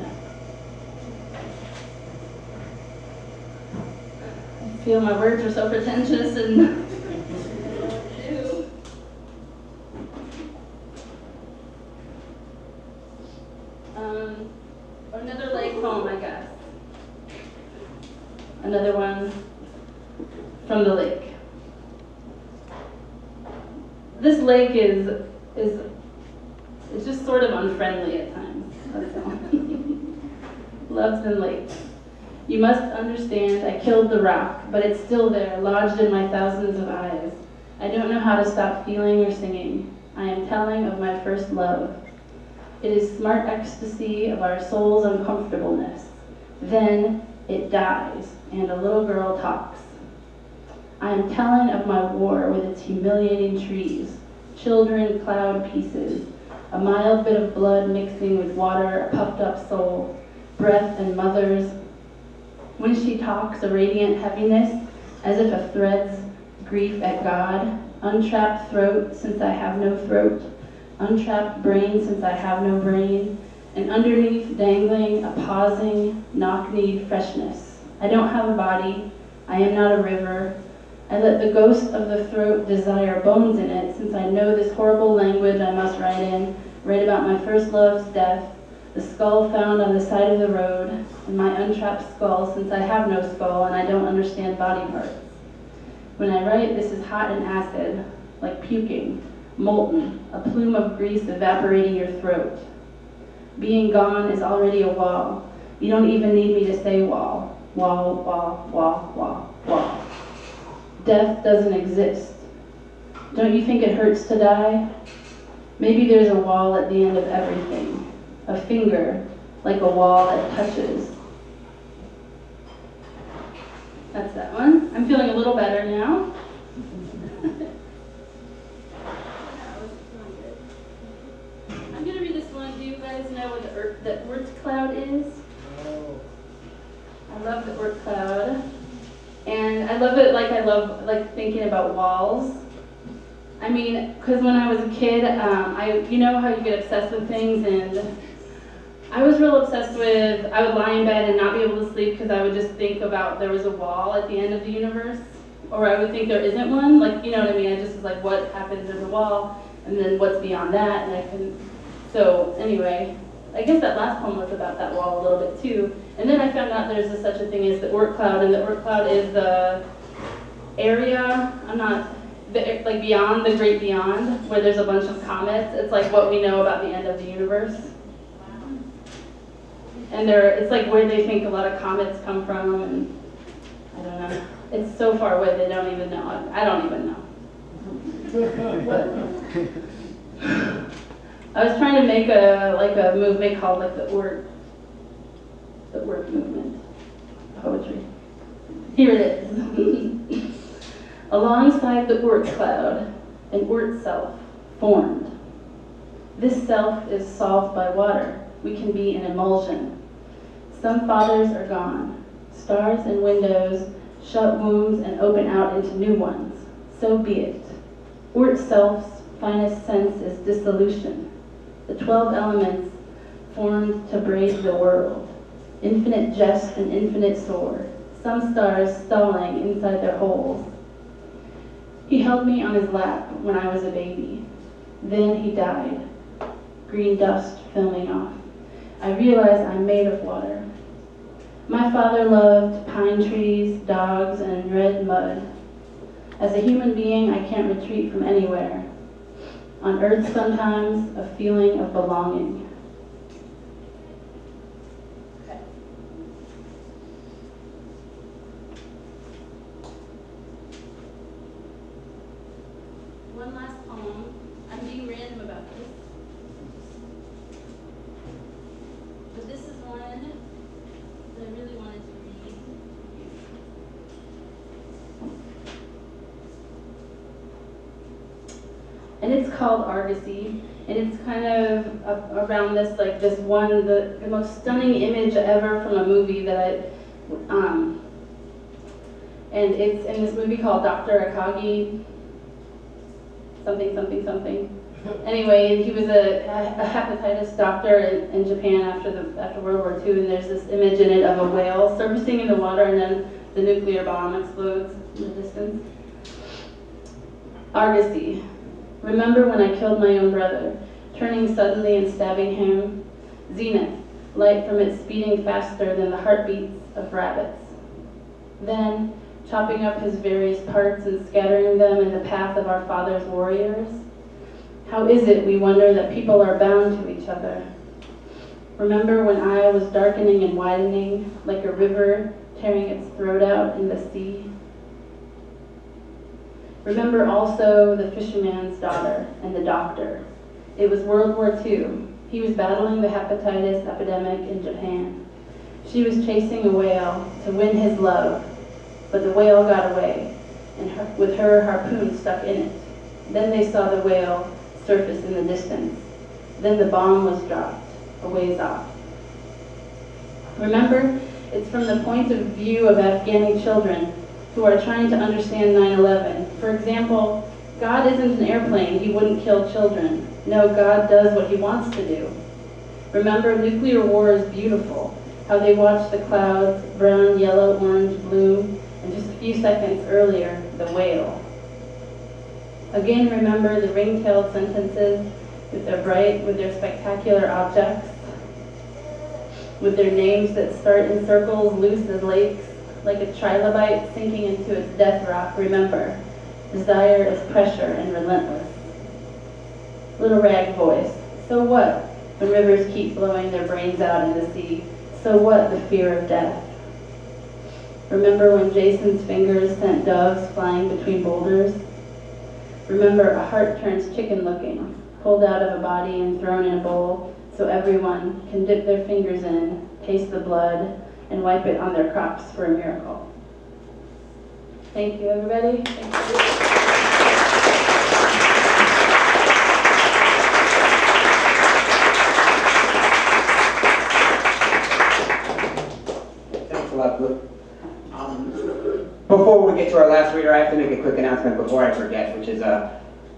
I feel my words are so pretentious and another lake poem, I guess. Another one from the lake. This lake is it's just sort of unfriendly at times. That's all. Loves and lakes. You must understand I killed the rock, but it's still there, lodged in my thousands of eyes. I don't know how to stop feeling or singing. I am telling of my first love. It is smart ecstasy of our soul's uncomfortableness. Then it dies, and a little girl talks. I am telling of my war with its humiliating trees, children cloud pieces, a mild bit of blood mixing with water, a puffed up soul, breath and mothers. When she talks, a radiant heaviness, as if a thread's grief at God, untrapped throat since I have no throat, untrapped brain since I have no brain, and underneath dangling a pausing, knock-kneed freshness. I don't have a body, I am not a river. I let the ghost of the throat desire bones in it, since I know this horrible language I must write in, write about my first love's death, the skull found on the side of the road, and my untrapped skull, since I have no skull and I don't understand body parts. When I write, this is hot and acid, like puking, molten, a plume of grease evaporating your throat. Being gone is already a wall. You don't even need me to say wall. Wall, wall, wall, wall, wall. Death doesn't exist. Don't you think it hurts to die? Maybe there's a wall at the end of everything. A finger, like a wall that touches. That's that one. I'm feeling a little better now. I'm going to read this one. Do you guys know what the Oort cloud is? I love the Oort cloud. And I love it like I love thinking about walls. I mean, because when I was a kid, you know how you get obsessed with things, and I was real obsessed with, I would lie in bed and not be able to sleep because I would just think about there was a wall at the end of the universe, or I would think there isn't one, like, you know what I mean? I just was like, what happens? There's a wall, and then what's beyond that? And I couldn't, so anyway, I guess that last poem was about that wall a little bit too. And then I found out there's such a thing as the Oort cloud, and the Oort cloud is the area, like beyond the great beyond, where there's a bunch of comets. It's like what we know about the end of the universe. And it's like where they think a lot of comets come from, and I don't know. It's so far away they don't even know. I don't even know. I was trying to make a movement called like the Oort movement poetry. Here it is. Alongside the Oort cloud, an Oort self formed. This self is solved by water. We can be an emulsion. Some fathers are gone. Stars and windows shut wombs and open out into new ones. So be it. Oort self's finest sense is dissolution. The 12 elements formed to braid the world. Infinite jest and infinite sword. Some stars stalling inside their holes. He held me on his lap when I was a baby. Then he died. Green dust filming off. I realized I'm made of water. My father loved pine trees, dogs, and red mud. As a human being, I can't retreat from anywhere. On earth sometimes, a feeling of belonging. Okay. One last poem. I'm being random about this. But this is one that I really wanted to read. And it's called Argosy, and it's kind of around this, like this one, the most stunning image ever from a movie that and it's in this movie called Dr. Akagi, something. Anyway, he was a hepatitis doctor in Japan after World War II, and there's this image in it of a whale surfacing in the water, and then the nuclear bomb explodes in the distance. Argosy. Remember when I killed my own brother, turning suddenly and stabbing him? Zenith, light from it speeding faster than the heartbeats of rabbits. Then, chopping up his various parts and scattering them in the path of our father's warriors. How is it, we wonder, that people are bound to each other? Remember when I was darkening and widening, like a river tearing its throat out in the sea? Remember also the fisherman's daughter and the doctor. It was World War II. He was battling the hepatitis epidemic in Japan. She was chasing a whale to win his love, but the whale got away, and with her harpoon stuck in it. Then they saw the whale surface in the distance. Then the bomb was dropped, a ways off. Remember, it's from the point of view of Afghani children who are trying to understand 9/11. For example, God isn't an airplane, he wouldn't kill children. No, God does what he wants to do. Remember, nuclear war is beautiful, how they watch the clouds, brown, yellow, orange, blue, and just a few seconds earlier, the whale. Again, remember the ring-tailed sentences with their spectacular objects, with their names that start in circles loose as lakes, like a trilobite sinking into its death rock. Remember, desire is pressure and relentless. Little rag voice, so what when rivers keep blowing their brains out in the sea? So what the fear of death? Remember when Jason's fingers sent doves flying between boulders? Remember a heart turns chicken looking, pulled out of a body and thrown in a bowl so everyone can dip their fingers in, taste the blood, and wipe it on their crops for a miracle. Thank you, everybody. Thank you. Thanks a lot, Blue. Before we get to our last reader, I have to make a quick announcement before I forget, which is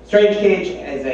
Strange Cage is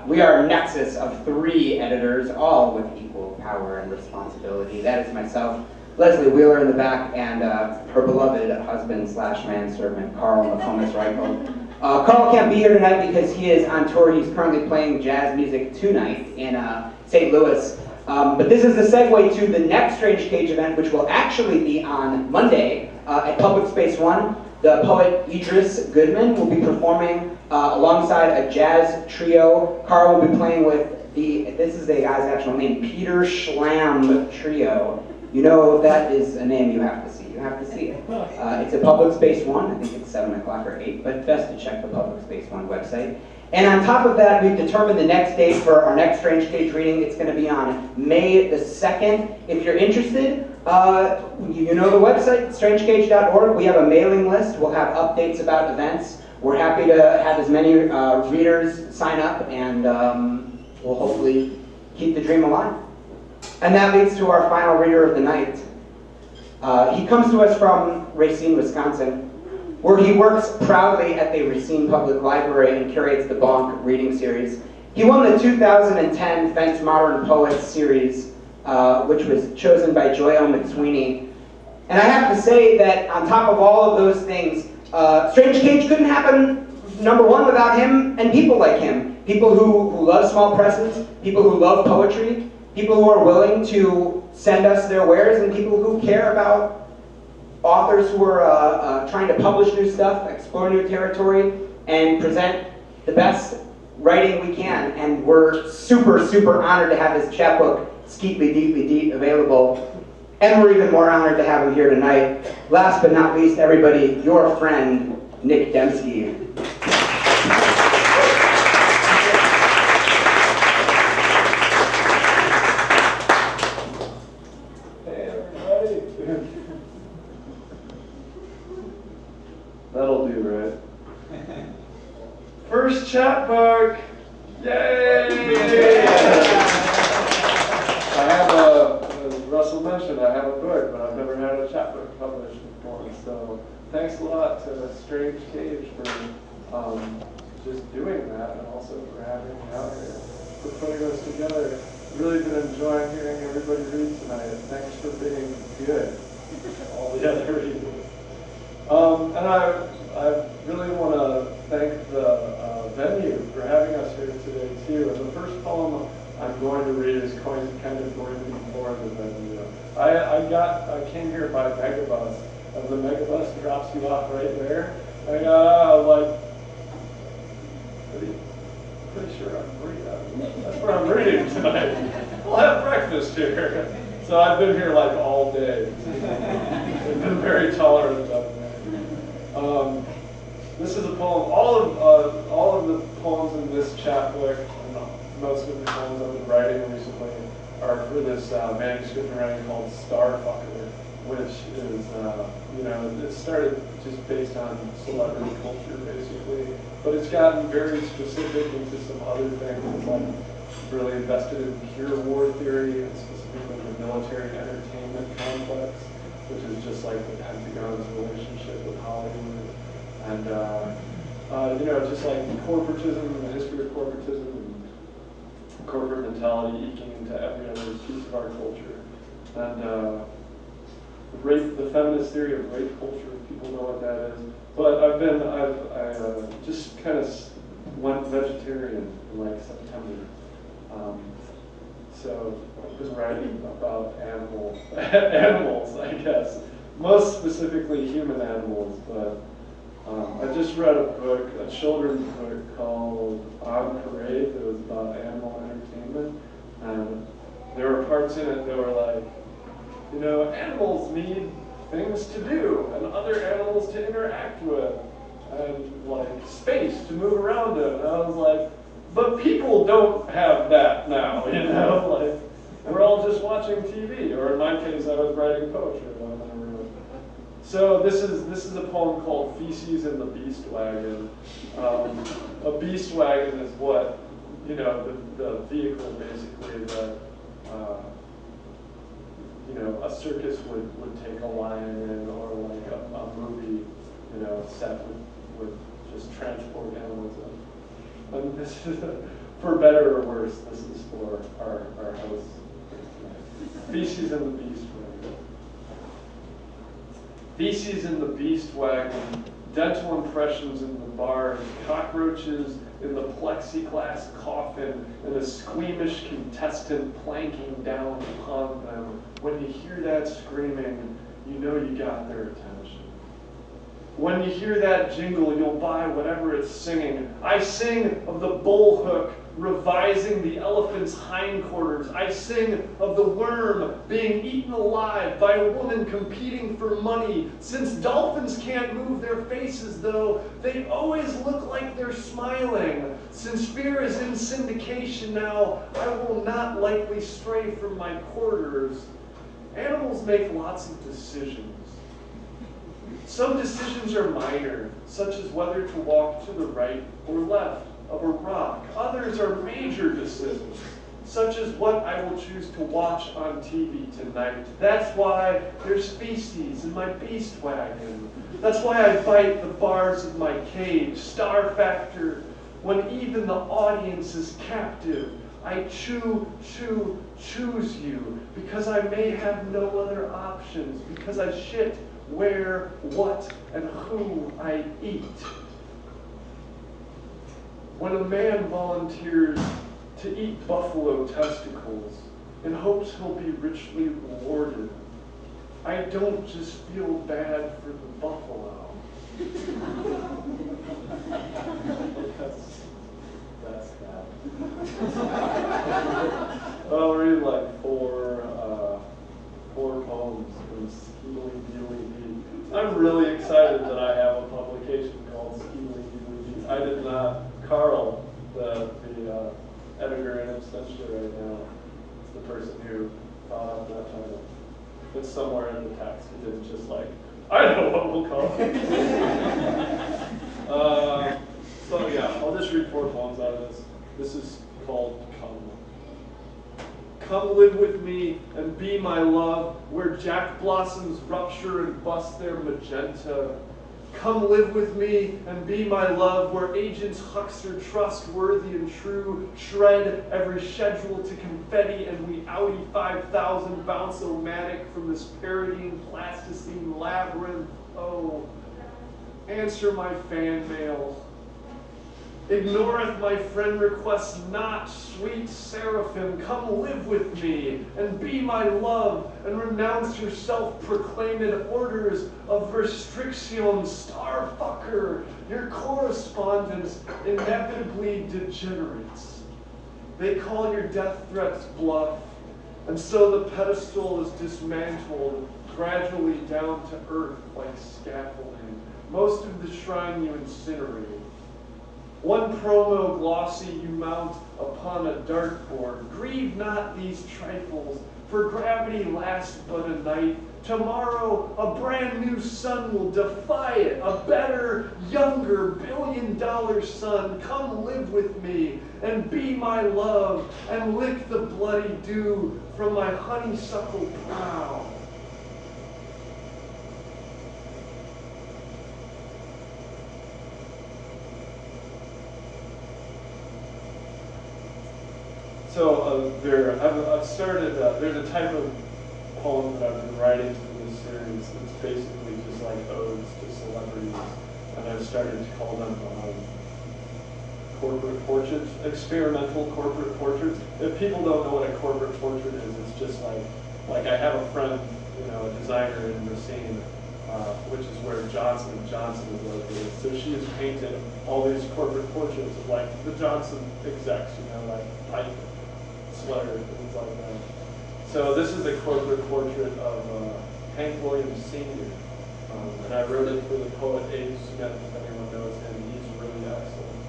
we are a nexus of 3 editors, all with equal power and responsibility. That is myself, Leslie Wheeler in the back, and her beloved husband/manservant, Carl McComas Reichel. Carl can't be here tonight because he is on tour. He's currently playing jazz music tonight in St. Louis. But this is the segue to the next Strange Cage event, which will actually be on Monday at Public Space 1. The poet Idris Goodman will be performing alongside a jazz trio. Carl will be playing with this is the guy's actual name, Peter Schlam Trio. You know that is a name you have to see. You have to see it. It's at Public Space 1. I think it's 7 o'clock or 8, but best to check the Public Space 1 website. And on top of that, we've determined the next date for our next Strange Cage reading. It's going to be on May the 2nd. If you're interested, you know the website, strangecage.org. We have a mailing list. We'll have updates about events. We're happy to have as many readers sign up, and we'll hopefully keep the dream alive. And that leads to our final reader of the night. He comes to us from Racine, Wisconsin, where he works proudly at the Racine Public Library and curates the Bonk reading series. He won the 2010 Fence Modern Poets series, which was chosen by Joy O. McSweeney. And I have to say that on top of all of those things, Strange Cage couldn't happen, number one, without him and people like him. People who love small presses, people who love poetry, people who are willing to send us their wares, and people who care about authors who are trying to publish new stuff, explore new territory, and present the best writing we can. And we're super, super honored to have his chapbook, Skeetly Deeply Deep, available. And we're even more honored to have him here tonight. Last but not least, everybody, your friend, Nick Dembski. That'll do, right? First chapbook! Yay! I have as Russell mentioned, I have a book, but I've never had a chapbook published before. So thanks a lot to Strange Cage for just doing that, and also for having me out here, for putting this together. Really been enjoying hearing everybody read tonight. Thanks for being good, all the other readers. And I really want to thank the venue for having us here today too. And the first poem I'm going to read is kind of going to be more the venue. I came here by megabus, and the megabus drops you off right there. I got pretty sure I'm reading. That's where I'm reading tonight. We'll have breakfast here. So I've been here like all day. They've been very tolerant of me. This is a poem. All of the poems in this chapbook, and most of the poems I've been writing recently, are for this manuscript I'm writing called Starfucker. which is, it started just based on celebrity culture, basically. But it's gotten very specific into some other things, like really invested in pure war theory, and specifically the military entertainment complex, which is just like the Pentagon's relationship with Hollywood. And, just like corporatism and the history of corporatism and corporate mentality eking into every other piece of our culture. And the feminist theory of rape culture, if people know what that is. But I just kind of went vegetarian in like September. So I've been writing about animals, I guess. Most specifically human animals, but I just read a children's book called On Parade that was about animal entertainment. And there were parts in it that were like, animals need things to do and other animals to interact with and like space to move around in. And I was like, but people don't have that now, like we're all just watching TV, or in my case, I was writing poetry. So this is a poem called Feces in the Beast Wagon. A beast wagon is what, the vehicle basically that, a circus would take a lion in, or like a movie, set would just transport animals in. And this is, for better or worse, this is for our host. Feces in the Beast Wagon. Feces in the beast wagon, dental impressions in the bars, cockroaches in the plexiglass coffin, and a squeamish contestant planking down upon them. When you hear that screaming, you know you got their attention. When you hear that jingle, you'll buy whatever it's singing. I sing of the bullhook revising the elephant's hindquarters. I sing of the worm being eaten alive by a woman competing for money. Since dolphins can't move their faces, though, they always look like they're smiling. Since fear is in syndication now, I will not likely stray from my quarters. Animals make lots of decisions. Some decisions are minor, such as whether to walk to the right or left of a rock. Others are major decisions, such as what I will choose to watch on TV tonight. That's why there's feces in my beast wagon. That's why I bite the bars of my cage. Star factor, when even the audience is captive. I choose you, because I may have no other options, because I shit where, what, and who I eat. When a man volunteers to eat buffalo testicles in hopes he'll be richly rewarded, I don't just feel bad for the buffalo. That's that. I'll read like four poems from Skeely Dealy Dee. I'm really excited that I have a publication called Skeely Dealy Dee. I did not. Carl, the editor in absentia right now, is the person who thought up that title. It's somewhere in the text. He didn't just like, I know what we'll call it. So yeah, I'll just read 4 poems out of this. This is called Come. Come live with me and be my love, where jack blossoms rupture and bust their magenta. Come live with me and be my love, where agents huckster trustworthy and true, shred every schedule to confetti, and we Audi 5000 bounce-o-matic from this parodying plasticine labyrinth. Oh, answer my fan mail. Ignoreth my friend requests not, sweet seraphim, come live with me and be my love, and renounce your self-proclaimed orders of restriction, starfucker. Your correspondence inevitably degenerates. They call your death threats bluff, and so the pedestal is dismantled gradually down to earth like scaffolding. Most of the shrine you incinerate. One promo glossy you mount upon a dartboard. Grieve not these trifles, for gravity lasts but a night. Tomorrow, a brand new sun will defy it. A better, younger, billion-dollar sun. Come live with me and be my love and lick the bloody dew from my honeysuckle brow. So I've started, there's a type of poem that I've been writing for this series. It's basically just like odes to celebrities. And I've started to call them corporate portraits, experimental corporate portraits. If people don't know what a corporate portrait is, it's just like I have a friend, a designer in Racine, which is where Johnson & Johnson is located. So she has painted all these corporate portraits of like the Johnson execs, like Pike, Slater, things like that. So this is a corporate portrait of Hank Williams Sr. And I wrote it for the poet Abe Smith, if anyone knows him. He's really excellent.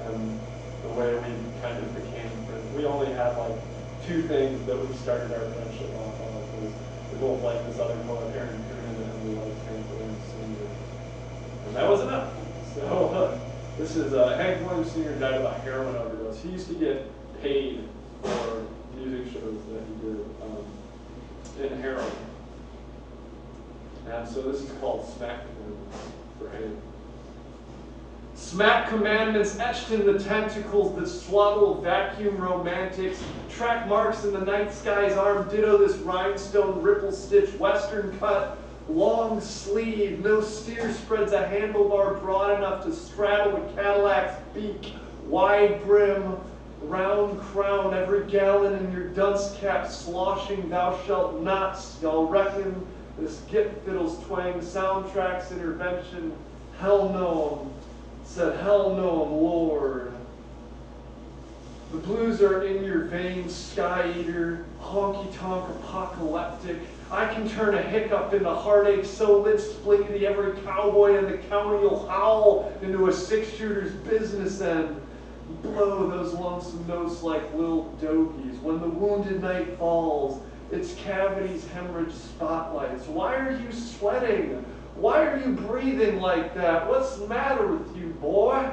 And the way we kind of became friends, we only had like two things that we started our friendship off of. Was we both liked this other poet, Aaron Coonan, and we liked Hank Williams Sr. And that was enough. So this is Hank Williams Sr. died of a heroin overdose. He used to get paid for music shows that he did in heroin. And so this is called Smack Commandments for Hank. Smack commandments etched in the tentacles that swaddle vacuum romantics. Track marks in the night sky's arm ditto this rhinestone ripple stitch western cut. Long sleeve, no steer spreads a handlebar broad enough to straddle the Cadillac's beak. Wide brim, round crown, every gallon in your dunce cap sloshing, thou shalt not, y'all reckon. This git fiddles twang, soundtracks intervention, hell no 'em, said hell no 'em, Lord. The blues are in your veins, sky eater, honky tonk apocalyptic. I can turn a hiccup into heartache so lit splickety every cowboy in the county will howl into a 6-shooter's business end. Blow those lonesome notes like little dogies. When the wounded night falls, its cavities hemorrhage spotlights. Why are you sweating? Why are you breathing like that? What's the matter with you, boy?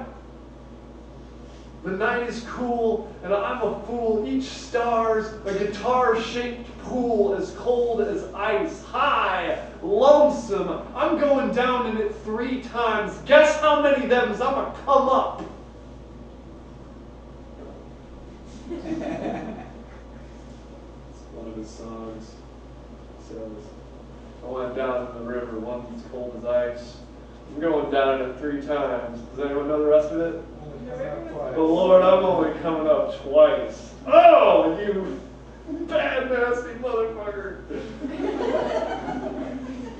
The night is cool, and I'm a fool. Each star's a guitar-shaped pool, as cold as ice. High, lonesome. I'm going down in it 3 times. Guess how many them's I'ma come up? One of his songs says, I went down in the river, one as cold as ice. I'm going down in it 3 times. Does anyone know the rest of it? But Lord, I'm only coming up twice. Oh, you bad, nasty motherfucker.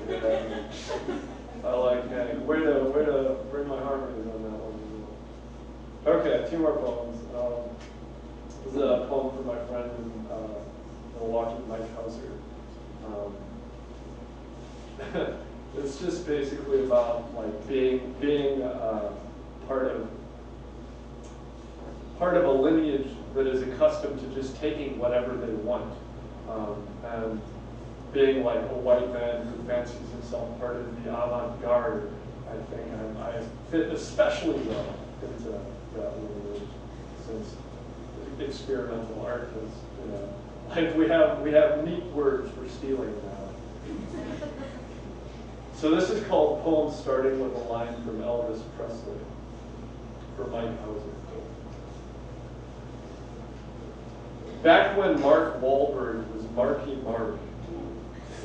Yeah. I like Hank. Way to bring my harmonies on that one. Okay, 2 more poems. This is a poem from my friend in Milwaukee, Mike Hauser. It's just basically about like being part of a lineage that is accustomed to just taking whatever they want, and being like a white man who fancies himself part of the avant-garde. I think I fit especially well into that lineage, since experimental art is, like we have neat words for stealing now. So this is called Poems Starting with a Line from Elvis Presley, for Mike Hauser. Back when Mark Wahlberg was Marky Mark,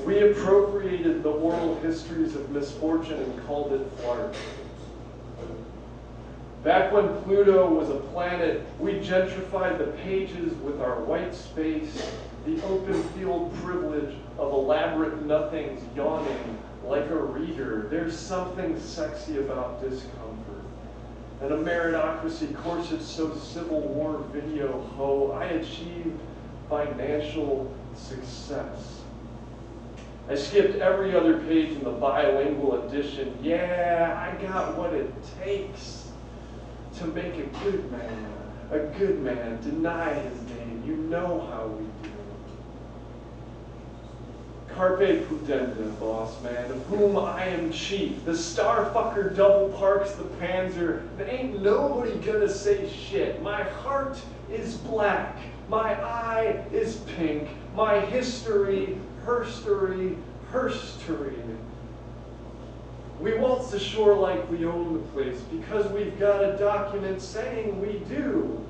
we appropriated the oral histories of misfortune and called it Flark. Back when Pluto was a planet, we gentrified the pages with our white space, the open field privilege of elaborate nothings yawning like a reader. There's something sexy about discomfort. And a meritocracy corset so Civil War video ho, I achieved financial success. I skipped every other page in the bilingual edition. Yeah, I got what it takes to make a good man. A good man, deny his name, you know how we do. Carpe pudenda, boss man, of whom I am chief. The starfucker double parks the Panzer. There ain't nobody gonna say shit. My heart is black. My eye is pink. My history, herstory, herstory. We waltz ashore like we own the place because we've got a document saying we do.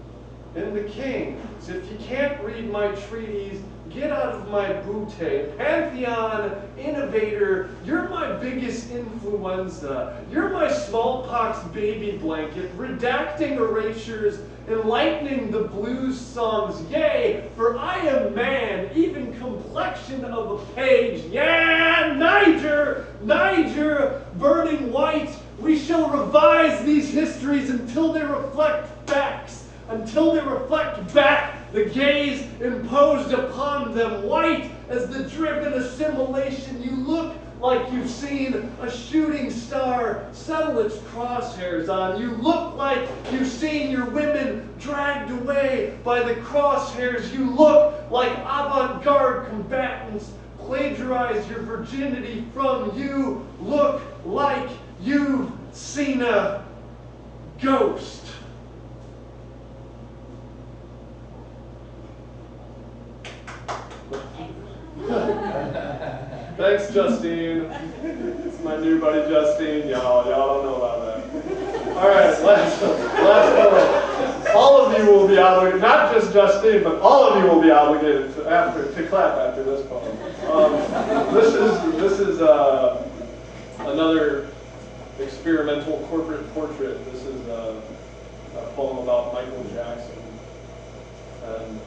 And the kings, if you can't read my treaties, get out of my bootay. Pantheon, innovator, you're my biggest influenza. You're my smallpox baby blanket, redacting erasures, enlightening the blues songs. Yea, for I am man, even complexion of a page. Yeah, Niger, Niger, burning white. We shall revise these histories until they reflect facts. Until they reflect back the gaze imposed upon them. White as the driven assimilation, you look like you've seen a shooting star settle its crosshairs on. You look like you've seen your women dragged away by the crosshairs. You look like avant-garde combatants plagiarize your virginity from you. Look like you've seen a ghost. Thanks, Justine. It's my new buddy, Justine. Y'all don't know about that. All right, last one. All of you will be obligated, not just Justine, but all of you will be obligated to clap after this poem. This is another experimental corporate portrait. This is a poem about Michael Jackson. And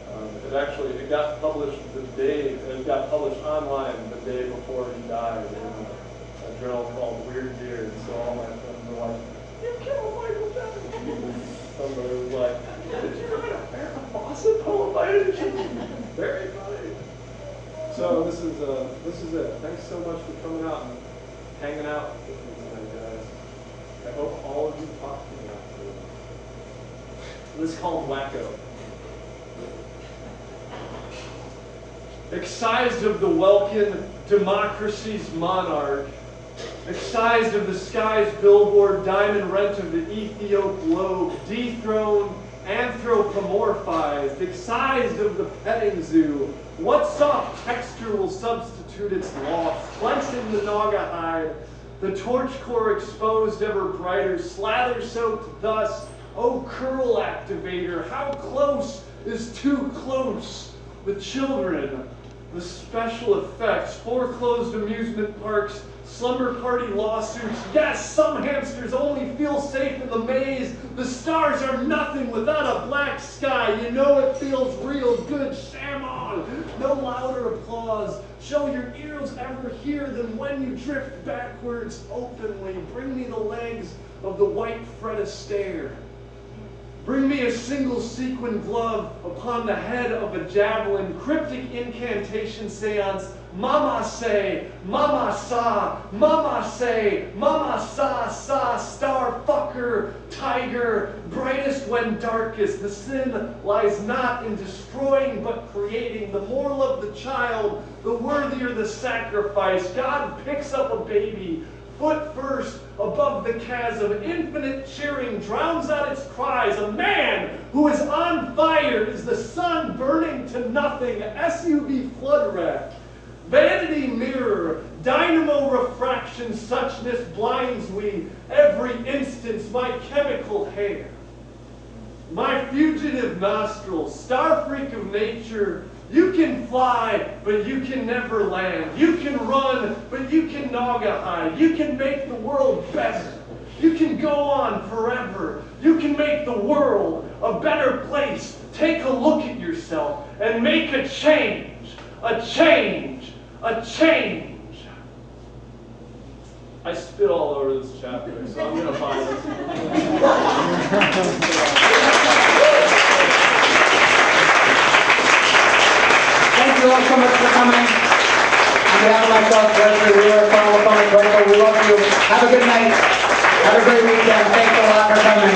it got published online the day before he died in a journal called Weird Beard. So all my friends were like, "You killed Michael Jackson." Somebody was like, "Did you write a Farrah Fawcett poem by any chance?" Very funny. So this is it. Thanks so much for coming out and hanging out with me tonight, guys. I hope all of you talk to me afterwards. This is called Wacko. Excised of the Welkin, democracy's monarch, excised of the sky's billboard, diamond rent of the Ethiop globe, dethroned, anthropomorphized, excised of the petting zoo, what soft texture will substitute its loss? Clenching the naga hide, the torch core exposed ever brighter, slather soaked thus, oh curl activator, how close is too close? The children, the special effects, foreclosed amusement parks, slumber party lawsuits. Yes, some hamsters only feel safe in the maze. The stars are nothing without a black sky. You know it feels real good. Sham on. No louder applause. Show your ears ever hear than when you drift backwards openly. Bring me the legs of the white Fred Astaire. Bring me a single sequin glove upon the head of a javelin, cryptic incantation seance, mama say, mama sa, mama say, mama sa, star fucker, tiger, brightest when darkest. The sin lies not in destroying but creating. The more love the child, the worthier the sacrifice. God picks up a baby, foot first, above the chasm, infinite cheering drowns out its cries. A man who is on fire is the sun burning to nothing. SUV flood wreck, vanity mirror, dynamo refraction, suchness blinds we every instance. My chemical hair, my fugitive nostrils, star freak of nature. You can fly, but you can never land. You can run, but you can naga hide. You can make the world better. You can go on forever. You can make the world a better place. Take a look at yourself and make a change. A change. A change. I spit all over this chapter, so I'm going to find Thank you all so much for coming. On behalf of myself, Treasurer Wheeler, Carl Phonic, Rachel, we love you. Have a good night. Have a great weekend. Thanks a lot for coming.